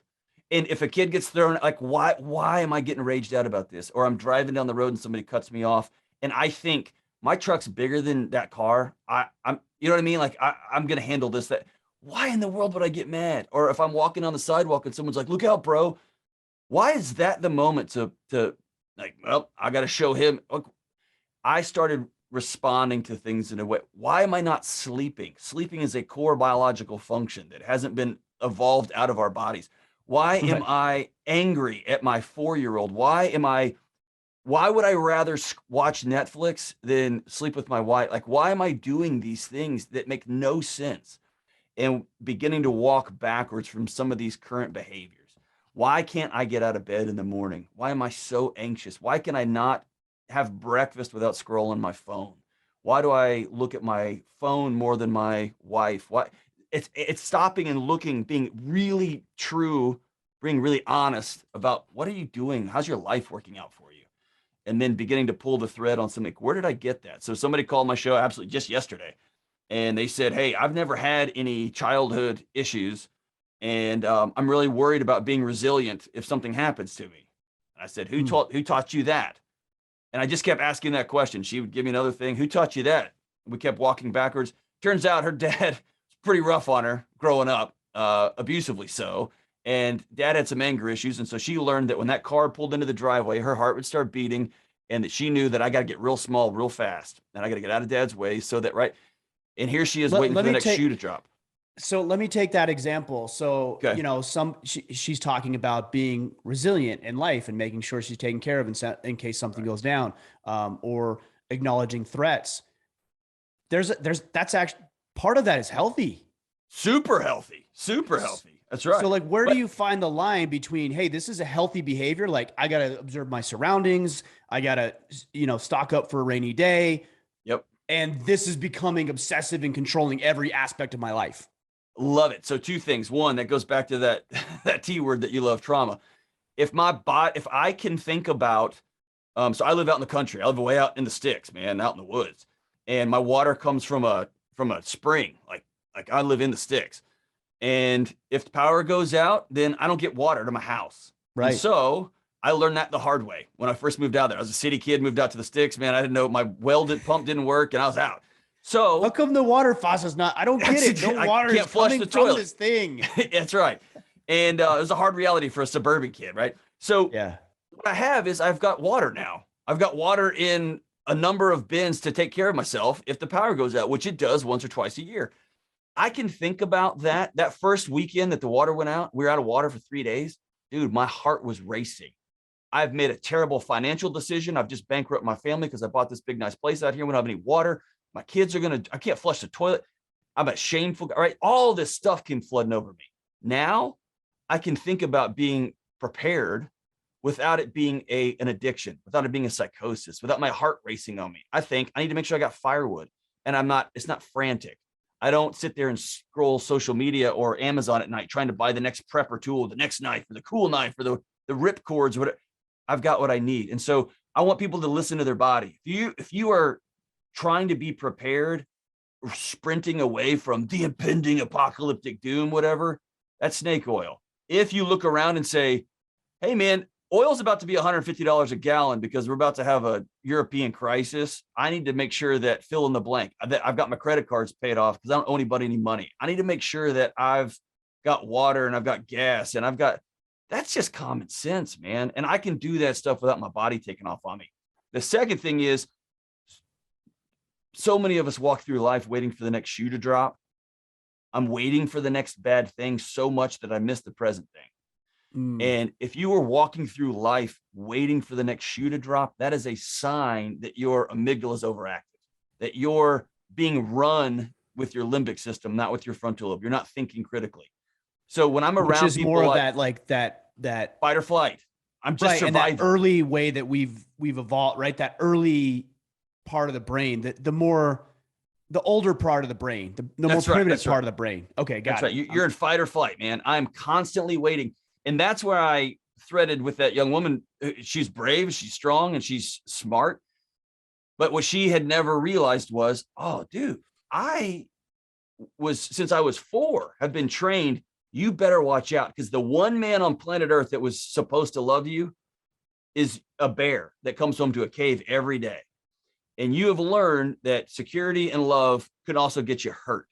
And if a kid gets thrown, like, why am I getting raged out about this? Or I'm driving down the road and somebody cuts me off, and I think my truck's bigger than that car. I'm, you know what I mean? Like, I'm going to handle this, that. Why in the world would I get mad? Or if I'm walking on the sidewalk and someone's like, look out, bro. Why is that the moment to like, well, I got to show him. Look, I started responding to things in a way. Why am I not sleeping? Sleeping is a core biological function that hasn't been evolved out of our bodies. Why am I angry at my 4-year-old? Why would I rather watch Netflix than sleep with my wife? Like, why am I doing these things that make no sense? And beginning to walk backwards from some of these current behaviors. Why can't I get out of bed in the morning? Why am I so anxious? Why can I not have breakfast without scrolling my phone? Why do I look at my phone more than my wife? Why? It's stopping and looking, being really true, being really honest about what are you doing? How's your life working out for you? And then beginning to pull the thread on something. Where did I get that? So somebody called my show absolutely just yesterday, and they said, "Hey, I've never had any childhood issues, and I'm really worried about being resilient if something happens to me." And I said, "Who taught you that?" And I just kept asking that question. She would give me another thing. "Who taught you that?" We kept walking backwards. Turns out her dad was pretty rough on her growing up, abusively so. And dad had some anger issues. And so she learned that when that car pulled into the driveway, her heart would start beating, and that she knew that I got to get real small, real fast. And I got to get out of dad's way so that, right. And here she is waiting for the next shoe to drop. So let me take that example. So, Okay. you know, she's talking about being resilient in life and making sure she's taken care of in case something goes down, or acknowledging threats. That's actually part of that is healthy. Super healthy. That's right. So like, where do you find the line between, hey, this is a healthy behavior. Like, I got to observe my surroundings. I got to, stock up for a rainy day. Yep. And this is becoming obsessive and controlling every aspect of my life. Love it. So 2 things. One, that goes back to that T word that you love, trauma. If I can think about, so I live out in the country. I live way out in the sticks, man, out in the woods, and my water comes from a spring. Like I live in the sticks, and if the power goes out, then I don't get water to my house. Right. And so I learned that the hard way when I first moved out there. I was a city kid, moved out to the sticks, man. I didn't know my pump didn't work, and I was out. So how come the water faucet's not? I don't get it. No water is coming from this thing. That's right. And it was a hard reality for a suburban kid, right? So yeah, what I have is I've got water now. I've got water in a number of bins to take care of myself if the power goes out, which it does once or twice a year. I can think about that first weekend that the water went out. We were out of water for 3 days. Dude, my heart was racing. I've made a terrible financial decision. I've just bankrupted my family because I bought this big, nice place out here. We don't have any water. My kids I can't flush the toilet. I'm a shameful, right? All this stuff came flooding over me. Now I can think about being prepared without it being an addiction, without it being a psychosis, without my heart racing on me. I think I need to make sure I got firewood, and it's not frantic. I don't sit there and scroll social media or Amazon at night trying to buy the next prepper tool, the next knife, or the cool knife, or the rip cords, or whatever. I've got what I need. And so I want people to listen to their body. If you are trying to be prepared, sprinting away from the impending apocalyptic doom, whatever, that's snake oil. If you look around and say, "Hey man, oil's about to be $150 a gallon because we're about to have a European crisis. I need to make sure that fill in the blank, that I've got my credit cards paid off because I don't owe anybody any money. I need to make sure that I've got water and I've got gas and that's just common sense, man. And I can do that stuff without my body taking off on me." The second thing is, so many of us walk through life waiting for the next shoe to drop. I'm waiting for the next bad thing so much that I miss the present thing. And if you are walking through life waiting for the next shoe to drop, that is a sign that your amygdala is overactive, that you're being run with your limbic system, not with your frontal lobe. You're not thinking critically. So when I'm around, which is more of that fight or flight. I'm just surviving. And that early way that we've evolved, right? That early part of the brain, the older part of the brain, the more primitive part of the brain. Okay, got it. Right. You're in fight or flight, man. I'm constantly waiting. And that's where I threaded with that young woman. She's brave, she's strong, and she's smart. But what she had never realized was, oh, dude, since I was 4, have been trained, you better watch out, because the one man on planet Earth that was supposed to love you is a bear that comes home to a cave every day. And you have learned that security and love could also get you hurt.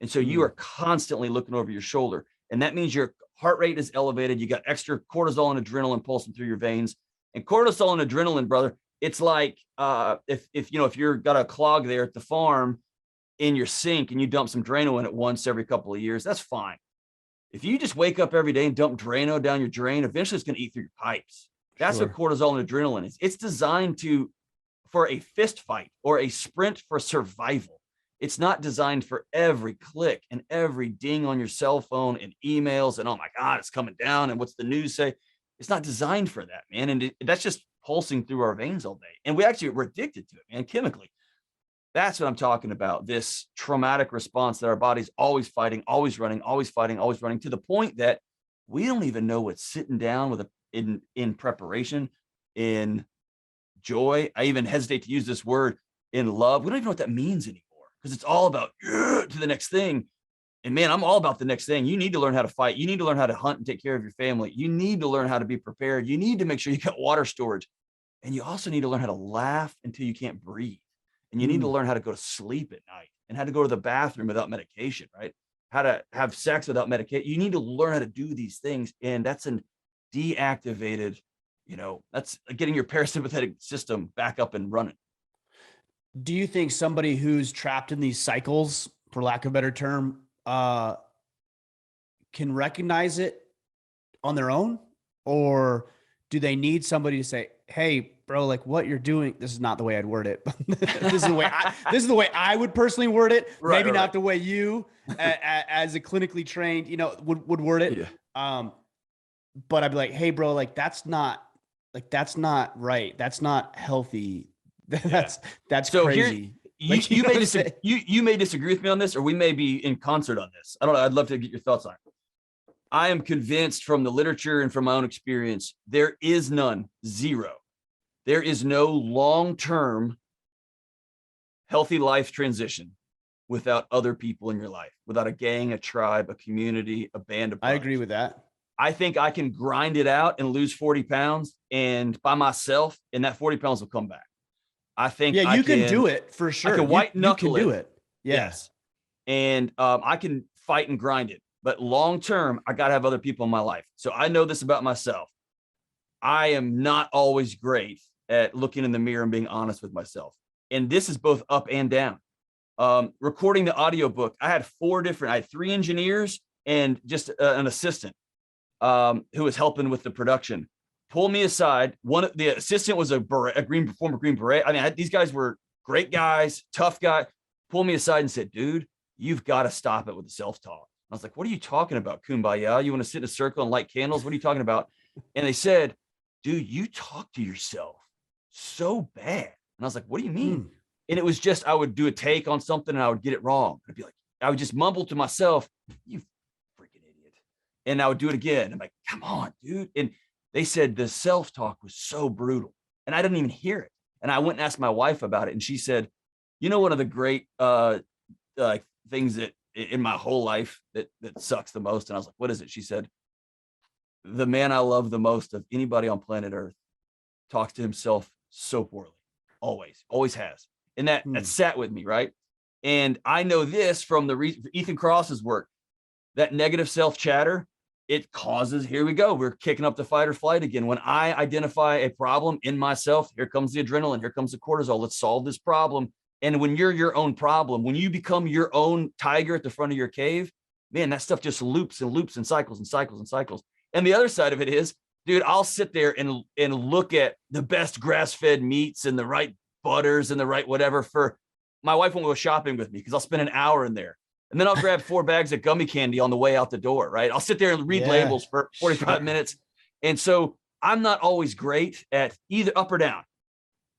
And so you are constantly looking over your shoulder. And that means your heart rate is elevated. You got extra cortisol and adrenaline pulsing through your veins. And cortisol and adrenaline, brother, it's like if you're got a clog there at the farm in your sink and you dump some Drano in it once every couple of years, that's fine. If you just wake up every day and dump Drano down your drain, eventually it's going to eat through your pipes. That's Sure. what cortisol and adrenaline is. It's designed for a fist fight or a sprint for survival. It's not designed for every click and every ding on your cell phone and emails and, oh my God, it's coming down. And what's the news say? It's not designed for that, man. And that's just pulsing through our veins all day. And we're addicted to it, man, chemically. That's what I'm talking about. This traumatic response that our body's always fighting, always running, always fighting, always running, to the point that we don't even know what sitting down with in preparation, in joy. I even hesitate to use this word, in love. We don't even know what that means anymore, because it's all about to the next thing. And man, I'm all about the next thing. You need to learn how to fight. You need to learn how to hunt and take care of your family. You need to learn how to be prepared. You need to make sure you got water storage. And you also need to learn how to laugh until you can't breathe. And you need to learn how to go to sleep at night, and how to go to the bathroom without medication, right? How to have sex without medication. You need to learn how to do these things. And that's an deactivated, that's getting your parasympathetic system back up and running. Do you think somebody who's trapped in these cycles, for lack of a better term, can recognize it on their own? Or do they need somebody to say, hey, bro, like what you're doing, this is not the way I'd word it, but this is the way I would personally word it. Right, Maybe right, not right. the way you as a clinically trained, would word it. Yeah. But I'd be like, hey bro, like that's not right. That's not healthy. That's So crazy. you may disagree with me on this, or we may be in concert on this. I don't know. I'd love to get your thoughts on it. I am convinced from the literature and from my own experience, there is none, zero. There is no long-term healthy life transition without other people in your life, without a gang, a tribe, a community, a band of brothers. I agree with that. I think I can grind it out and lose 40 pounds and by myself, and that 40 pounds will come back. I think you can do it for sure. I can white knuckle you can do it. Yes. And I can fight and grind it. But long term, I got to have other people in my life. So I know this about myself. I am not always great at looking in the mirror and being honest with myself. And this is both up and down. Recording the audiobook, I had 3 engineers and just an assistant who was helping with the production. Pull me aside. The assistant was a former Green Beret. I mean, these guys were great guys, tough guy. Pull me aside and said, dude, you've got to stop it with the self-talk. I was like, what are you talking about, kumbaya? You want to sit in a circle and light candles? What are you talking about? And they said, dude, you talk to yourself so bad. And I was like, what do you mean? And it was just, I would do a take on something and I would get it wrong. I'd be like, I would just mumble to myself, you freaking idiot. And I would do it again. I'm like, come on, dude. And they said the self-talk was so brutal and I didn't even hear it. And I went and asked my wife about it. And she said, one of the great things that in my whole life that sucks the most. And I was like, what is it? She said, the man I love the most of anybody on planet Earth talks to himself so poorly. Always has. And that sat with me. Right. And I know this from Ethan Cross's work, that negative self chatter, it causes, here we go. We're kicking up the fight or flight again. When I identify a problem in myself, here comes the adrenaline, here comes the cortisol. Let's solve this problem. And when you're your own problem, when you become your own tiger at the front of your cave, man, that stuff just loops and loops and cycles and cycles and cycles. And the other side of it is, dude, I'll sit there and look at the best grass-fed meats and the right butters and the right whatever. For my wife won't go shopping with me because I'll spend an hour in there. And then I'll grab 4 bags of gummy candy on the way out the door, right? I'll sit there and read labels for 45 minutes. And so I'm not always great at either up or down.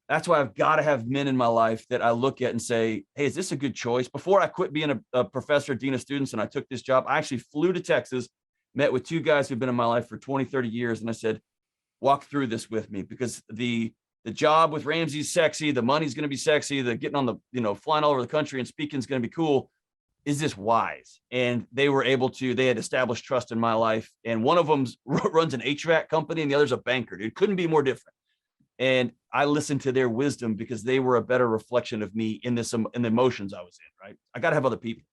That's why I've got to have men in my life that I look at and say, hey, is this a good choice? Before I quit being a professor, dean of students, and I took this job, I actually flew to Texas, met with 2 guys who've been in my life for 20, 30 years. And I said, walk through this with me, because the job with Ramsey's sexy. The money's going to be sexy. The getting on the, flying all over the country and speaking is going to be cool. Is this wise? And they had established trust in my life. And one of them runs an HVAC company and the other's a banker, dude. Couldn't be more different. And I listened to their wisdom because they were a better reflection of me in the emotions I was in, right? I got to have other people.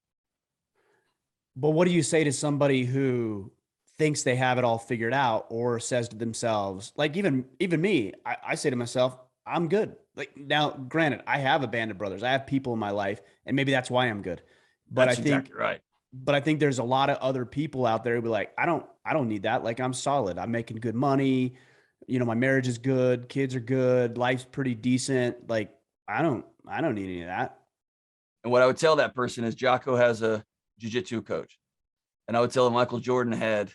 But what do you say to somebody who thinks they have it all figured out, or says to themselves, like even me, I say to myself, I'm good. Like, now, granted, I have a band of brothers. I have people in my life, and maybe that's why I'm good. But That's I think exactly right. But I think there's a lot of other people out there who be like, I don't need that. Like, I'm solid. I'm making good money. You know, my marriage is good. Kids are good. Life's pretty decent. Like, I don't need any of that. And what I would tell that person is Jocko has a jiu-jitsu coach. And I would tell him Michael Jordan had,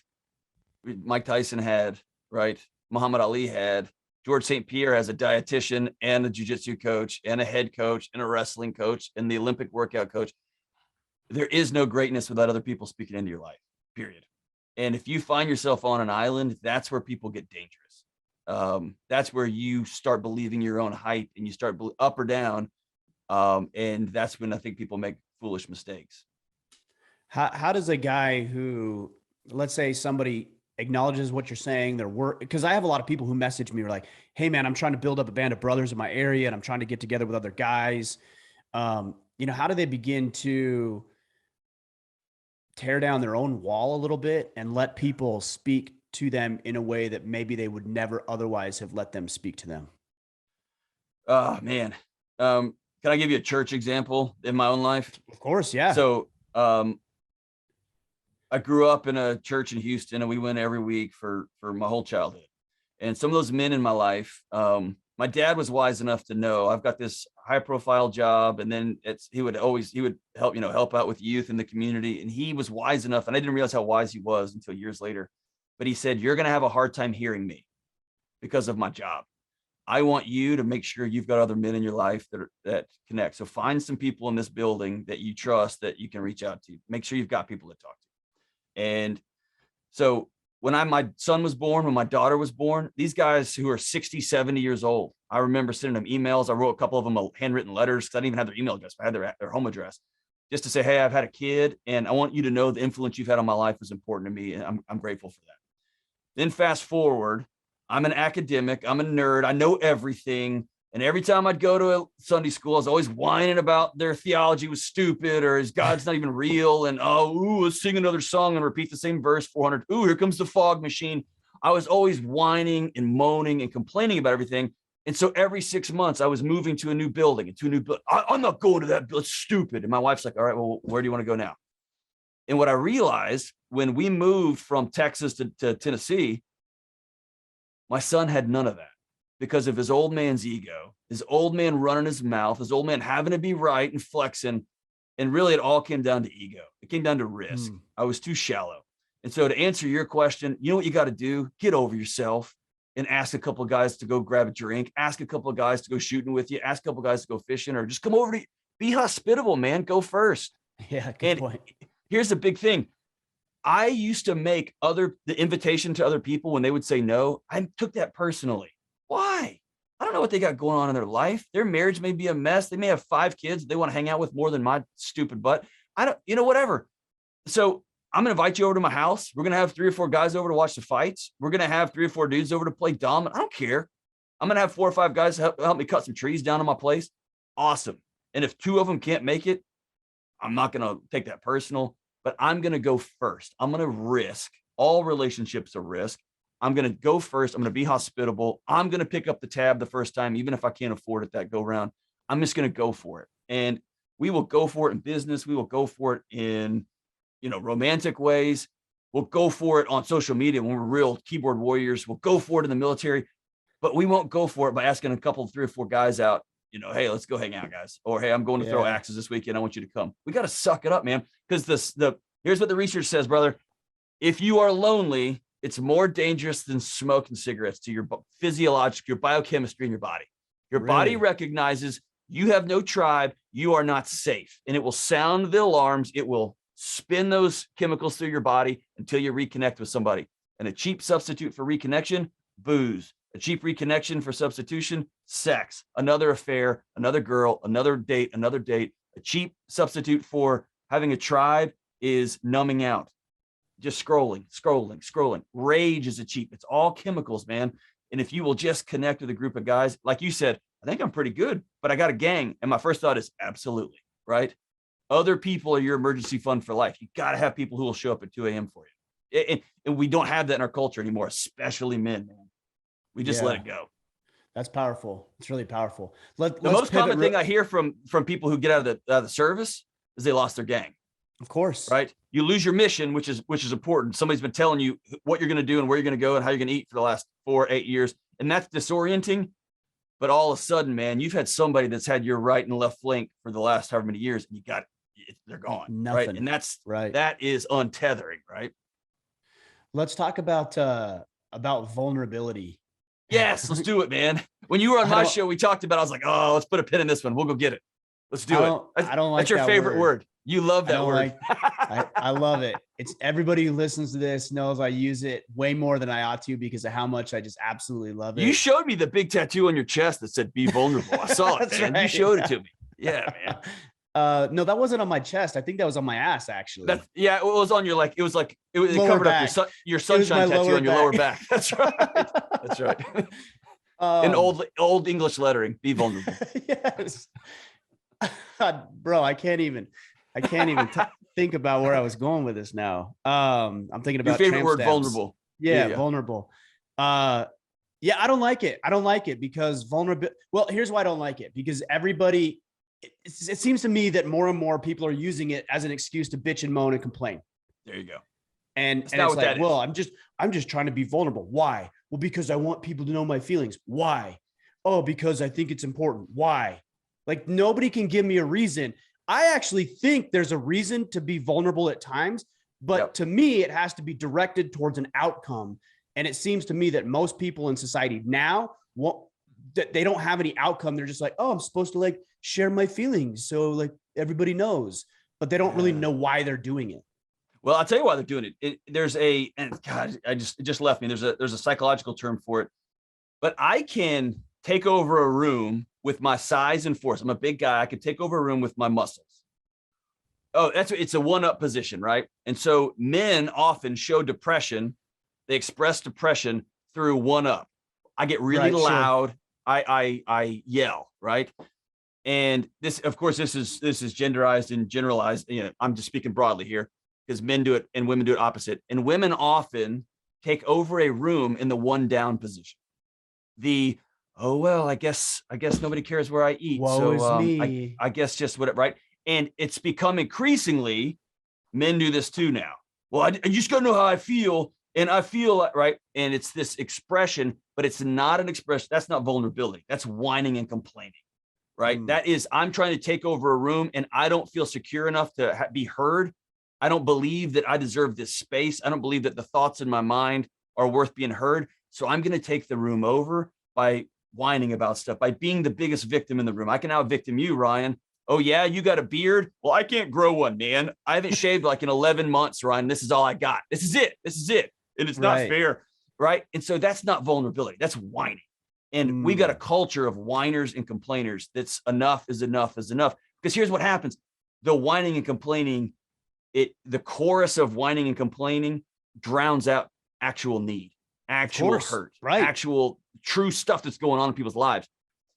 Mike Tyson had, right? Muhammad Ali had, George St. Pierre has a dietitian and a jiu-jitsu coach and a head coach and a wrestling coach and the Olympic workout coach. There is no greatness without other people speaking into your life, period. And if you find yourself on an island, that's where people get dangerous. That's where you start believing your own hype and you start up or down. And that's when I think people make foolish mistakes. How does a guy who, let's say somebody acknowledges what you're saying, their work, because I have a lot of people who message me, are like, hey man, I'm trying to build up a band of brothers in my area and I'm trying to get together with other guys. You know, how do they begin to tear down their own wall a little bit and let people speak to them in a way that maybe they would never otherwise have let them speak to them? Oh man. Can I give you a church example in my own life? Of course. Yeah. So, I grew up in a church in Houston and we went every week for my whole childhood. And some of those men in my life, my dad was wise enough to know I've got this high profile job. And then he would help out with youth in the community. And he was wise enough. And I didn't realize how wise he was until years later, but he said, you're going to have a hard time hearing me because of my job. I want you to make sure you've got other men in your life that connect. So find some people in this building that you trust that you can reach out to. Make sure you've got people to talk to. And so when my son was born, when my daughter was born, these guys who are 60, 70 years old, I remember sending them emails. I wrote a couple of them handwritten letters because I didn't even have their email address. I had their home address just to say, hey, I've had a kid and I want you to know the influence you've had on my life is important to me. And I'm grateful for that. Then fast forward, I'm an academic. I'm a nerd. I know everything. And every time I'd go to a Sunday school, I was always whining about their theology was stupid or is God's not even real. And, let's sing another song and repeat the same verse 400. Ooh, here comes the fog machine. I was always whining and moaning and complaining about everything. And so every 6 months I was moving to a new building and to a new building. I'm not going to that. It's stupid. And my wife's like, all right, well, where do you want to go now? And what I realized when we moved from Texas to Tennessee, my son had none of that. Because of his old man's ego, his old man running his mouth, his old man having to be right and flexing. And really it all came down to ego. It came down to risk. I was too shallow. And so to answer your question, you know what you got to do? Get over yourself and ask a couple of guys to go grab a drink, ask a couple of guys to go shooting with you, ask a couple of guys to go fishing, or just come over to be hospitable, man. Go first. Yeah, good point. Here's the big thing. I used to make the invitation to other people when they would say no. I took that personally. Why? I don't know what they got going on in their life. Their marriage may be a mess. They may have 5 kids they want to hang out with more than my stupid butt. Whatever. So I'm going to invite you over to my house. We're going to have 3 or 4 guys over to watch the fights. We're going to have 3 or 4 dudes over to play dumb. I don't care. I'm going to have 4 or 5 guys help me cut some trees down in my place. Awesome. And if 2 of them can't make it, I'm not going to take that personal, but I'm going to go first. I'm going to risk. All relationships are risk. I'm going to go first. I'm going to be hospitable. I'm going to pick up the tab the first time, even if I can't afford it that go round. I'm just going to go for it. And we will go for it in business. We will go for it in, romantic ways. We'll go for it on social media when we're real keyboard warriors. We'll go for it in the military, but we won't go for it by asking a couple, 3 or 4 guys out, hey, let's go hang out, guys. Or, hey, I'm going to throw axes this weekend. I want you to come. We got to suck it up, man. Because here's what the research says, brother. If you are lonely, it's more dangerous than smoking cigarettes to your physiological, your biochemistry in your body. Your body recognizes you have no tribe. You are not safe. And it will sound the alarms. It will spin those chemicals through your body until you reconnect with somebody. And a cheap substitute for reconnection, booze. A cheap reconnection for substitution, sex. Another affair, another girl, another date. A cheap substitute for having a tribe is numbing out. Just scrolling. Rage is a cheap. It's all chemicals, man. And if you will just connect with a group of guys, like you said, I think I'm pretty good, but I got a gang. And my first thought is absolutely, right? Other people are your emergency fund for life. You got to have people who will show up at 2 a.m. for you. And we don't have that in our culture anymore, especially men, man. We just let it go. That's powerful. It's really powerful. The most common thing I hear from people who get out of the service is they lost their gang. Of course. right? You lose your mission, which is important. Somebody's been telling you what you're going to do and where you're going to go and how you're going to eat for the last 4-8 years. And that's disorienting. But all of a sudden, man, you've had somebody that's had your right and left flank for the last however many years, and you got it. They're gone. Nothing. Right. And that's right. That is untethering, right? Let's talk about vulnerability. Yes, let's do it, man. When you were on my show, we talked about, I was like, oh, let's put a pin in this one. We'll go get it. Let's do it. I don't like that's your favorite word. You love that word. I love it. It's everybody who listens to this knows I use it way more than I ought to because of how much I just absolutely love it. You showed me the big tattoo on your chest that said "Be vulnerable." I saw it, man. Right. You showed it to me. Yeah, man. No, that wasn't on my chest. I think that was on my ass, actually. It was on your it covered back. up your sunshine tattoo on your lower back. That's right. That's right. In old English lettering, be vulnerable. Yes. Bro, I can't even think about where I was going with this now. I'm thinking about your favorite word, vulnerable. Yeah, vulnerable. I don't like it. I don't like it because vulnerable. Well, here's why I don't like it, because everybody, it seems to me that more and more people are using it as an excuse to bitch and moan and complain. There you go. And it's like, well, I'm just trying to be vulnerable. Why? Well, because I want people to know my feelings. Why? Oh, because I think it's important. Why? Like, nobody can give me a reason. I actually think there's a reason to be vulnerable at times, but to me, it has to be directed towards an outcome. And it seems to me that most people in society now, they don't have any outcome. They're just like, oh, I'm supposed to like share my feelings, so like everybody knows, but they don't really know why they're doing it. Well, I'll tell you why they're doing it. It just left me. There's a psychological term for it, but I can take over a room with my size and force. I'm a big guy. I could take over a room with my muscles. Oh, it's a one-up position, right? And so men often show depression. They express depression through one-up. I get really loud. Sure. I yell, right? And this, of course, this is genderized and generalized. You know, I'm just speaking broadly here because men do it and women do it opposite. And women often take over a room in the one-down position. Oh, well, I guess nobody cares where I eat. Woe is me. I guess just what it, right. And it's become increasingly, men do this too now. Well, I just gotta know how I feel. And I feel like, right. And it's this expression, but it's not an expression. That's not vulnerability. That's whining and complaining, right? That is, I'm trying to take over a room and I don't feel secure enough to be heard. I don't believe that I deserve this space. I don't believe that the thoughts in my mind are worth being heard. So I'm going to take the room over by whining about stuff, by being the biggest victim in the room. I can out victim you, Ryan. Oh yeah, you got a beard? Well, I can't grow one, man. I haven't shaved like in 11 months, Ryan. This is all I got. This is it. And it's not fair, right? And so that's not vulnerability. That's whining. And we got a culture of whiners and complainers. That's enough is enough is enough. Because here's what happens. The whining and complaining, the chorus of whining and complaining drowns out actual need, actual hurt, actual true stuff that's going on in people's lives.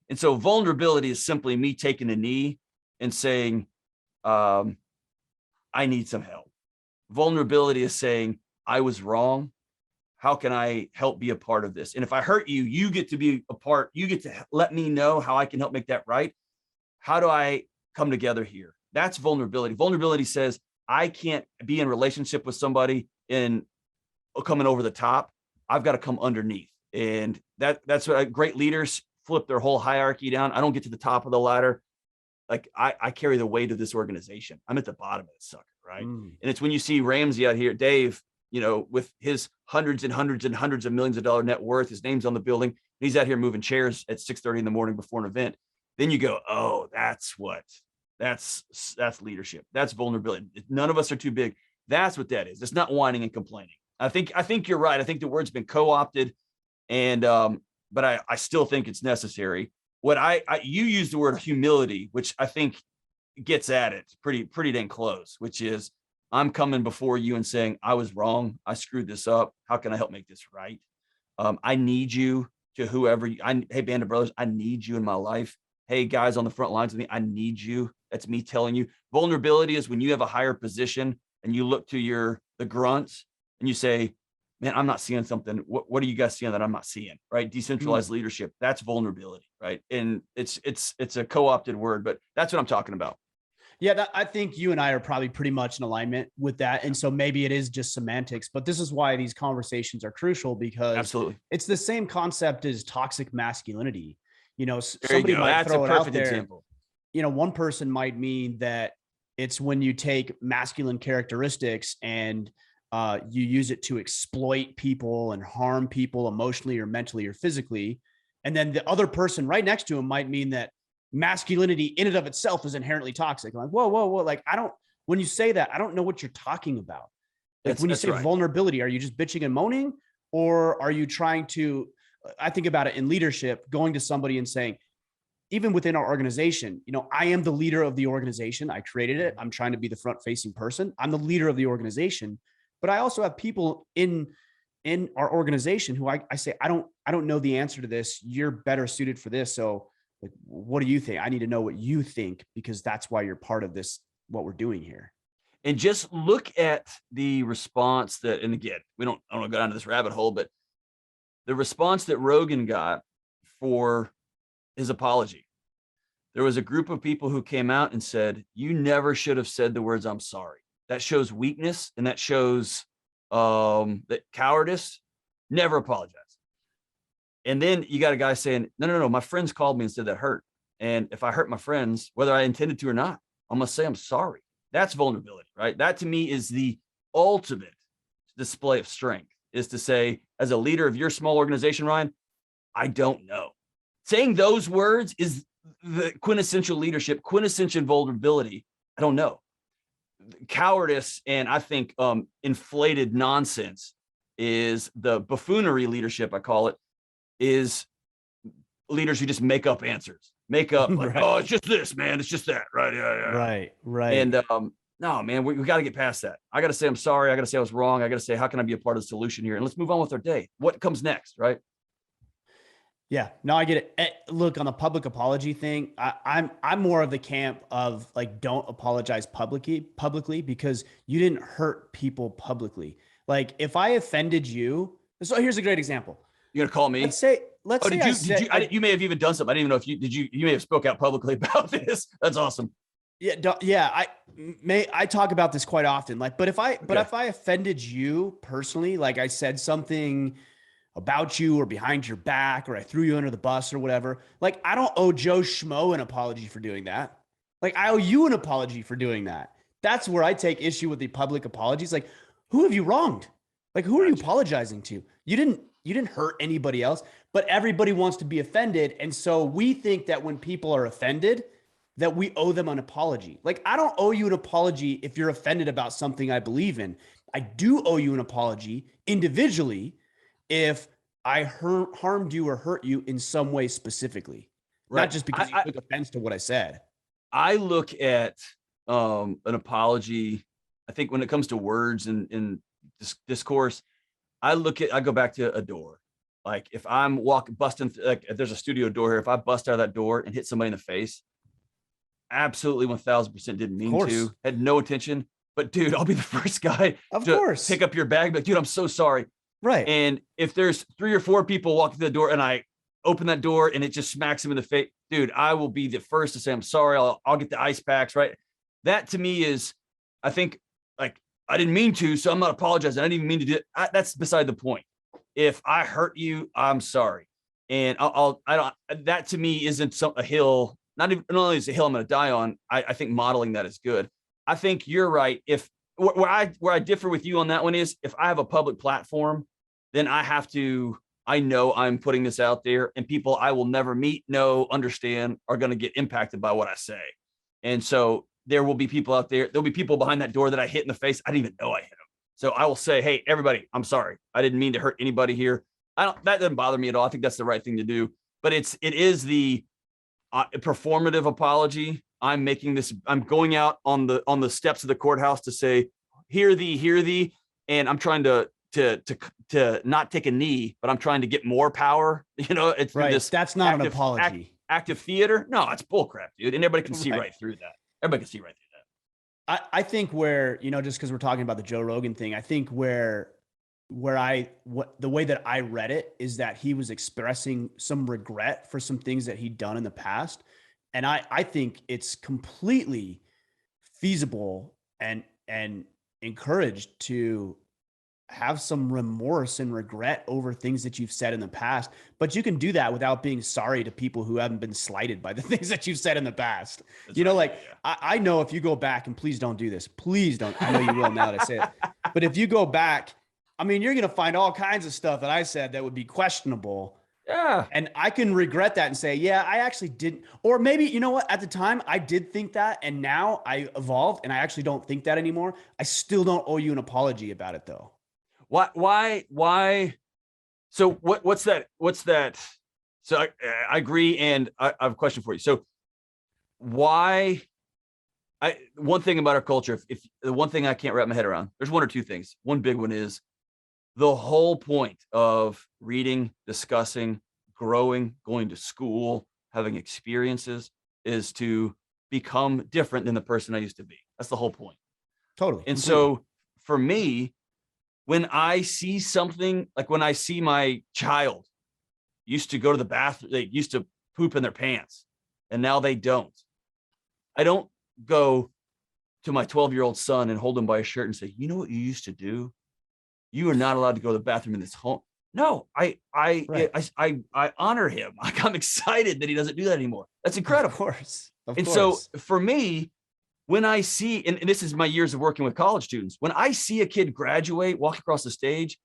And so vulnerability is simply me taking a knee and saying, I need some help. Vulnerability is saying, I was wrong. How can I help be a part of this? And if I hurt you, you get to be a part. You get to let me know how I can help make that right. How do I come together here? That's vulnerability. Vulnerability says, I can't be in relationship with somebody in coming over the top. I've got to come underneath. And that's what great leaders flip their whole hierarchy down. I don't get to the top of the ladder. Like I carry the weight of this organization. I'm at the bottom of this sucker, right? And it's when you see Ramsey out here, Dave, you know, with his hundreds and hundreds and hundreds of millions of dollar net worth, his name's on the building. He's out here moving chairs at 6:30 in the morning before an event. Then you go, oh, that's leadership. That's vulnerability. None of us are too big. That's what that is. It's not whining and complaining. I think you're right. I think the word's been co-opted, and but I still think it's necessary. What you use the word humility, which I think gets at it pretty dang close, which is I'm coming before you and saying I was wrong. I screwed this up. How can I help make this right? I need you to whoever. Hey, Band of Brothers, I need you in my life. Hey, guys on the front lines with me, I need you. That's me telling you. Vulnerability is when you have a higher position and you look to the grunts and you say, man, I'm not seeing something. What are you guys seeing that I'm not seeing? Right? Decentralized leadership. That's vulnerability, right? And it's a co-opted word, but that's what I'm talking about. Yeah, I think you and I are probably pretty much in alignment with that. And so maybe it is just semantics, but this is why these conversations are crucial, because Absolutely. it's the same concept as toxic masculinity. There you Somebody go. might That's a throw it out perfect there. example. One person might mean that it's when you take masculine characteristics and you use it to exploit people and harm people emotionally or mentally or physically. And then the other person right next to him might mean that masculinity in and of itself is inherently toxic. I'm like, whoa, whoa, whoa. Like, when you say that, I don't know what you're talking about. Like when you That's say right. vulnerability, are you just bitching and moaning? Or are you trying to, I think about it in leadership, going to somebody and saying, even within our organization, I am the leader of the organization. I created it. I'm trying to be the front facing person. I'm the leader of the organization, but I also have people in our organization who I say, I don't know the answer to this. You're better suited for this. So like, what do you think? I need to know what you think, because that's why you're part of this, what we're doing here. And just look at the response that, and again, I don't want to go down to this rabbit hole, but the response that Rogan got for his apology. There was a group of people who came out and said, you never should have said the words, I'm sorry. That shows weakness, and that shows that cowardice. Never apologize. And then you got a guy saying, no, my friends called me and said that hurt. And if I hurt my friends, whether I intended to or not, I'm going to say I'm sorry. That's vulnerability, right? That to me is the ultimate display of strength, is to say, as a leader of your small organization, Ryan, I don't know. Saying those words is the quintessential leadership, quintessential vulnerability. I don't know. Cowardice and I think inflated nonsense is the buffoonery leadership, I call it, is leaders who just make up answers, make up like, Right. oh, it's just this, man. It's just that. Right. Yeah. Right. And no, man, we got to get past that. I got to say, I'm sorry. I got to say I was wrong. I got to say, how can I be a part of the solution here? And let's move on with our day. What comes next? Right. Yeah, no, I get it. Look, on the public apology thing, I'm more of the camp of like, don't apologize publicly, because you didn't hurt people publicly. Like if I offended you, so here's a great example. You're gonna call me? Let's say I said, you may have even done something. I didn't even know if you may have spoke out publicly about this. That's awesome. yeah, I talk about this quite often. Like, but if I offended you personally, like I said something about you or behind your back, or I threw you under the bus or whatever, like I don't owe Joe Schmo an apology for doing that. Like I owe you an apology for doing that. That's where I take issue with the public apologies. Like, who have you wronged? Like, who are you apologizing to? You didn't hurt anybody else, but everybody wants to be offended. And so we think that when people are offended, that we owe them an apology. Like, I don't owe you an apology if you're offended about something I believe in. I do owe you an apology individually if I harmed you or hurt you in some way specifically, Right. not just because you took offense to what I said. I look at an apology. I think when it comes to words and discourse, I go back to a door. Like if I'm busting, like if there's a studio door here, if I bust out of that door and hit somebody in the face, absolutely 1000% didn't mean to, had no intention. But dude, I'll be the first guy to pick up your bag. But dude, I'm so sorry. Right. And if there's 3 or 4 people walking through the door and I open that door and it just smacks him in the face, dude, I will be the first to say, I'm sorry. I'll get the ice packs. Right. That to me is, I think, like, I didn't mean to, so I'm not apologizing. I didn't even mean to do it. That's beside the point. If I hurt you, I'm sorry. And that to me isn't a hill. Not only is a hill I'm going to die on. I think modeling that is good. I think you're right. If where I differ with you on that one is, if I have a public platform, then I know I'm putting this out there, and people I will never meet, know, understand are going to get impacted by what I say. And so there will be people out there. There'll be people behind that door that I hit in the face. I didn't even know I hit them. So I will say, hey, everybody, I'm sorry. I didn't mean to hurt anybody here. That doesn't bother me at all. I think that's the right thing to do. But it is the performative apology. I'm making this. I'm going out on the steps of the courthouse to say, hear thee, and I'm trying to not take a knee, but I'm trying to get more power. It's right. This. That's not an apology. Active theater. No, it's bullcrap, dude. And everybody can see right through that. Everybody can see right through that. I think where, just because we're talking about the Joe Rogan thing, I think the way that I read it is that he was expressing some regret for some things that he'd done in the past. And I think it's completely feasible and encouraged to have some remorse and regret over things that you've said in the past. But you can do that without being sorry to people who haven't been slighted by the things that you've said in the past. That's You know, right. like I know if you go back, and please don't do this, please don't. I know you will now that I say it, but if you go back, I mean, you're going to find all kinds of stuff that I said that would be questionable. Yeah. And I can regret that and say, yeah, I actually didn't. Or maybe, you know what? At the time, I did think that. And now I evolved and I actually don't think that anymore. I still don't owe you an apology about it, though. Why? So what's that? So I agree. And I have a question for you. So why? One thing about our culture, if the one thing I can't wrap my head around, there's one or two things. One big one is the whole point of reading, discussing, growing, going to school, having experiences is to become different than the person I used to be. That's the whole point. Totally. And completely. so for me, when I see something, like when I see my child used to go to the bathroom, they used to poop in their pants and now they don't. I don't go to my 12-year-old son and hold him by a shirt and say, you know what you used to do? You are not allowed to go to the bathroom in this home. No, I honor him. Like, I'm excited that he doesn't do that anymore. That's incredible. Of course. So for me, when I see, and this is my years of working with college students, when I see a kid graduate, walk across the stage,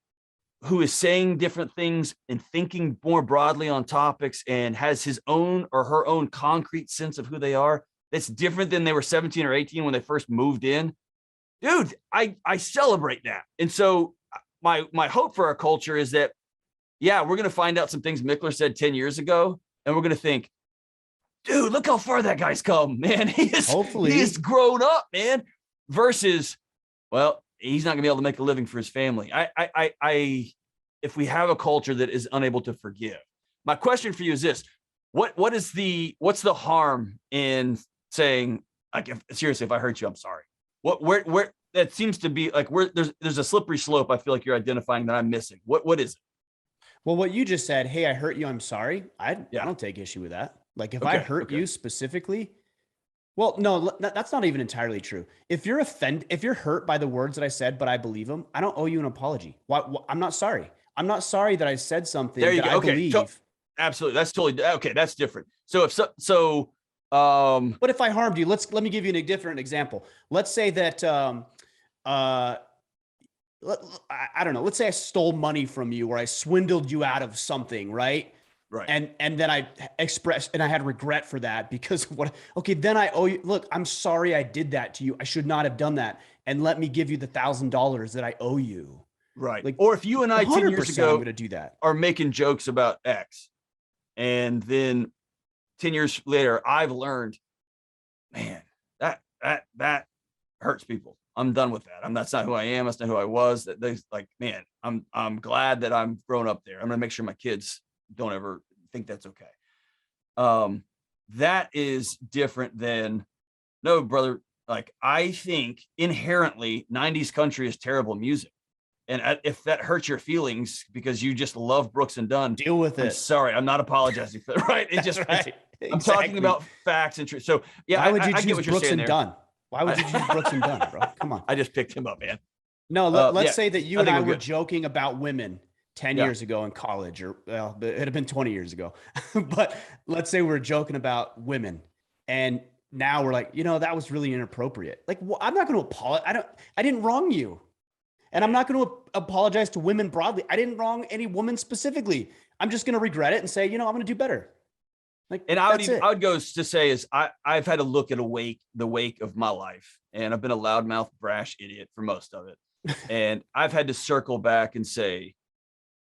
who is saying different things and thinking more broadly on topics and has his own or her own concrete sense of who they are, that's different than they were 17 or 18 when they first moved in, dude, I celebrate that. And so my hope for our culture is that, yeah, we're going to find out some things Mickler said 10 years ago, and we're going to think, dude, look how far that guy's come, man. He is grown up, man. Versus, well, he's not gonna be able to make a living for his family. If we have a culture that is unable to forgive, my question for you is this: what's the harm in saying, like, seriously, if I hurt you, I'm sorry. Where that seems to be like there's a slippery slope. I feel like you're identifying that I'm missing. What is it? Well, what you just said, hey, I hurt you, I'm sorry. I don't take issue with that. Like if I hurt you specifically, well, no, that's not even entirely true. If you're hurt by the words that I said, but I believe them, I don't owe you an apology. I'm not sorry. I'm not sorry that I said something that I believe. Absolutely. That's totally okay. That's different. So but if I harmed you, let me give you a different example. Let's say that, I don't know. Let's say I stole money from you or I swindled you out of something, right? Right. And then I expressed and I had regret for that because of what, okay, then I owe you, look, I'm sorry I did that to you. I should not have done that. And let me give you the $1,000 that I owe you. Right. Like, or if you and I 10 years ago I'm going to do that, are making jokes about X, and then 10 years later, I've learned, man, that hurts people. I'm done with that. That's not who I am. That's not who I was. That they like, man, I'm glad that I'm grown up there. I'm going to make sure my kids don't ever think that's okay. That is different than, no, brother. Like, I think inherently 90s country is terrible music. And if that hurts your feelings because you just love Brooks and Dunn, deal with it. Sorry, I'm not apologizing for that. Right? It's just, right. I'm talking about facts and truth. So yeah, why would you choose Brooks and Dunn? Why would you choose Brooks and Dunn, bro? Come on. I just picked him up, man. No, let's say that you and I were joking about women 10 years ago in college, or well, it'd have been 20 years ago. But let's say we're joking about women, and now we're like, that was really inappropriate. Like, well, I'm not going to apologize. I didn't wrong you. And I'm not going to apologize to women broadly. I didn't wrong any woman specifically. I'm just going to regret it and say, I'm going to do better. Like, and I would go to say is I've had to look at the wake of my life, and I've been a loudmouth, brash idiot for most of it. And I've had to circle back and say,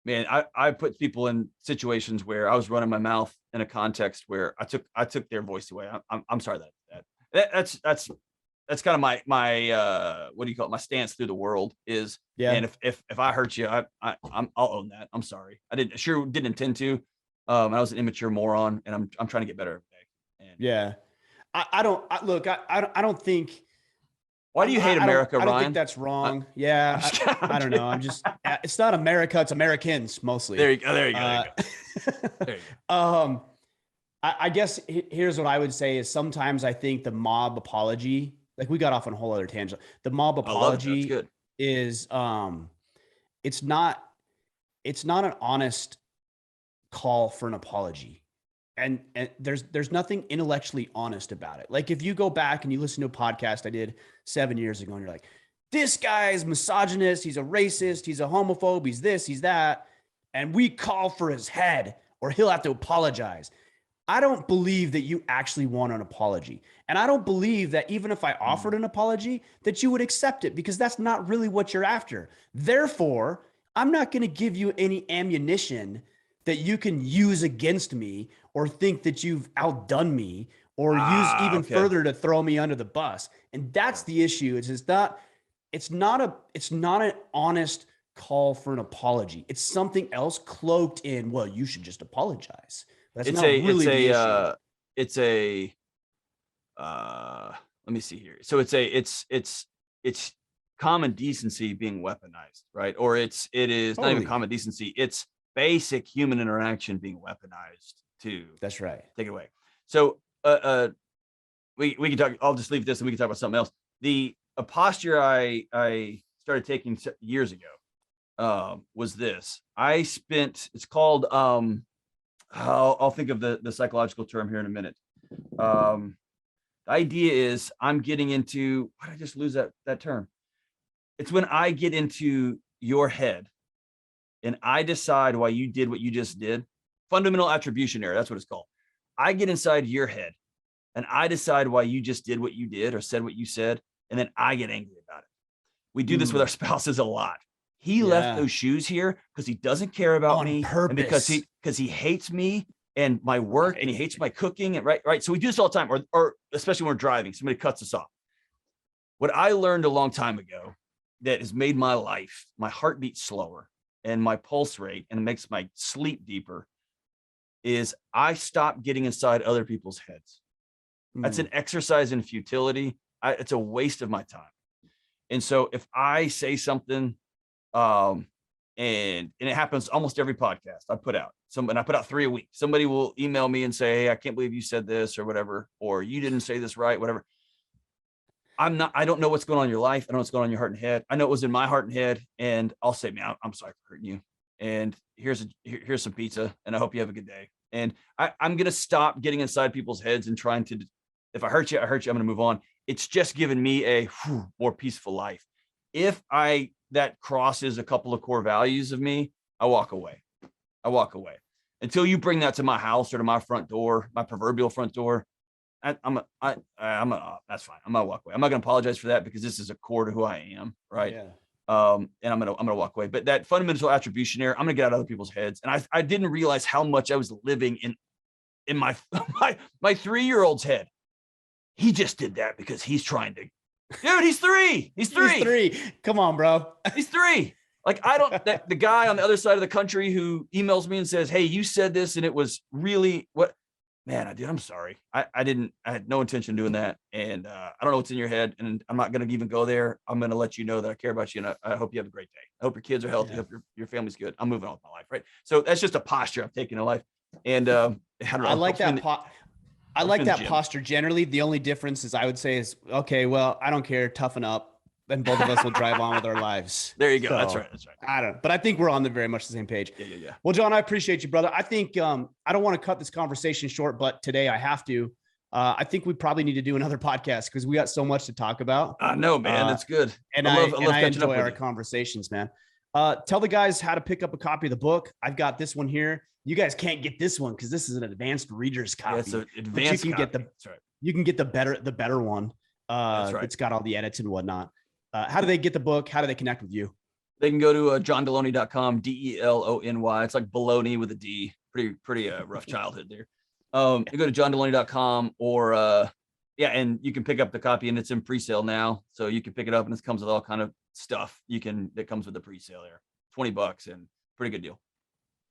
man, I put people in situations where I was running my mouth in a context where I took their voice away. I'm sorry that's kind of my what do you call it? My stance through the world is, and if I hurt you, I'll own that. I'm sorry. I didn't intend to. I was an immature moron, and I'm trying to get better every day. And I don't think. Why do you hate America, Ryan? I don't think that's wrong. I don't know. It's not America. It's Americans mostly. There you go. There you go. I guess here's what I would say is sometimes I think the mob apology, like we got off on a whole other tangent. The mob I love it. That's apology good. is it's not an honest call for an apology. And there's nothing intellectually honest about it. Like if you go back and you listen to a podcast I did 7 years ago and you're like, this guy is misogynist, he's a racist, he's a homophobe, he's this, he's that, and we call for his head or he'll have to apologize. I don't believe that you actually want an apology. And I don't believe that even if I offered an apology, that you would accept it, because that's not really what you're after. Therefore, I'm not going to give you any ammunition that you can use against me or think that you've outdone me or use even further to throw me under the bus. And that's the issue. It's not an honest call for an apology. It's something else cloaked in, well, you should just apologize. That's not really the issue. Let me see here. So it's common decency being weaponized, right? Or it is not even common decency. It's basic human interaction being weaponized to. That's right. Take it away. So we can talk. I'll just leave this and we can talk about something else. A posture I started taking years ago was this. It's called I'll think of the psychological term here in a minute. The idea is I'm getting into, why did I just lose that term? It's when I get into your head and I decide why you did what you just did. Fundamental attribution error, that's what it's called. I get inside your head and I decide why you just did what you did or said what you said, and then I get angry about it. We do this with our spouses a lot. He left those shoes here because he doesn't care about on me, purpose. and because he hates me and my work, and he hates my cooking, and right. So we do this all the time, or especially when we're driving, somebody cuts us off. What I learned a long time ago that has made my life, my heartbeat slower and my pulse rate, and it makes my sleep deeper, is I stop getting inside other people's heads. That's an exercise in futility. It's a waste of my time. And so if I say something, and it happens almost every podcast I put out. And I put out 3 a week. Somebody will email me and say, hey, I can't believe you said this or whatever, or you didn't say this right, whatever. I don't know what's going on in your life. I don't know what's going on in your heart and head. I know it was in my heart and head, and I'll say, man, I'm sorry for hurting you. And here's some pizza, and I hope you have a good day. And I'm going to stop getting inside people's heads and trying to, if I hurt you, I'm going to move on. It's just given me a more peaceful life. If that crosses a couple of core values of me, I walk away. Until you bring that to my house or to my front door, my proverbial front door, that's fine. I'm gonna walk away. I'm not gonna apologize for that because this is a core to who I am, right? Yeah. And I'm gonna walk away. But that fundamental attribution error, I'm gonna get out of other people's heads. And I didn't realize how much I was living in my 3-year-old's head. He just did that because he's trying to. Dude, he's 3. He's 3. Come on, bro. He's 3. Like, the guy on the other side of the country who emails me and says, hey, you said this and it was really what, man, I'm sorry. I had no intention of doing that. And I don't know what's in your head, and I'm not going to even go there. I'm going to let you know that I care about you. And I hope you have a great day. I hope your kids are healthy. I hope your family's good. I'm moving on with my life. Right. So that's just a posture I've taken in life. And I don't know. I like that. I like that posture generally. The only difference is I would say is, okay, well, I don't care. Toughen up. Then both of us will drive on with our lives. There you go. So, That's right. But I think we're on very much the same page. Yeah. Well, John, I appreciate you, brother. I think I don't want to cut this conversation short, but today I have to. I think we probably need to do another podcast because we got so much to talk about. I know, man. That's good. And I enjoy our conversations, man. Tell the guys how to pick up a copy of the book. I've got this one here. You guys can't get this one because this is an advanced reader's copy. Yeah, it's an advanced copy. You can get the better one. That's right. It's got all the edits and whatnot. How do they get the book? How do they connect with you? They can go to johndelony.com, DELONY. It's like baloney with a D. Pretty rough childhood there. You go to johndelony.com or and you can pick up the copy, and it's in pre-sale now. So you can pick it up, and it comes with all kind of stuff that comes with the pre-sale there. $20 and pretty good deal.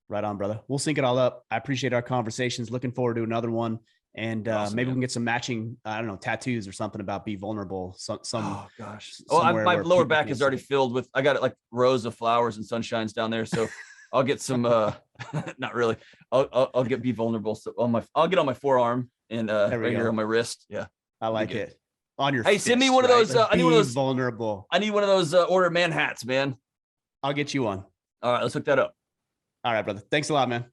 Right on, brother. We'll sync it all up. I appreciate our conversations. Looking forward to another one. And awesome, maybe we can get some matching, I don't know, tattoos or something about be vulnerable. Oh gosh. My lower back is already filled with, I got it like rows of flowers and sunshines down there. So I'll get some, not really. I'll get be vulnerable. So I'll get on my forearm and right here on my wrist. Yeah. I like it. on your Hey, send me fist, one of right? those. Like, I need one of being those. vulnerable. I need one of those order man hats, man. I'll get you one. All right, let's hook that up. All right, brother. Thanks a lot, man.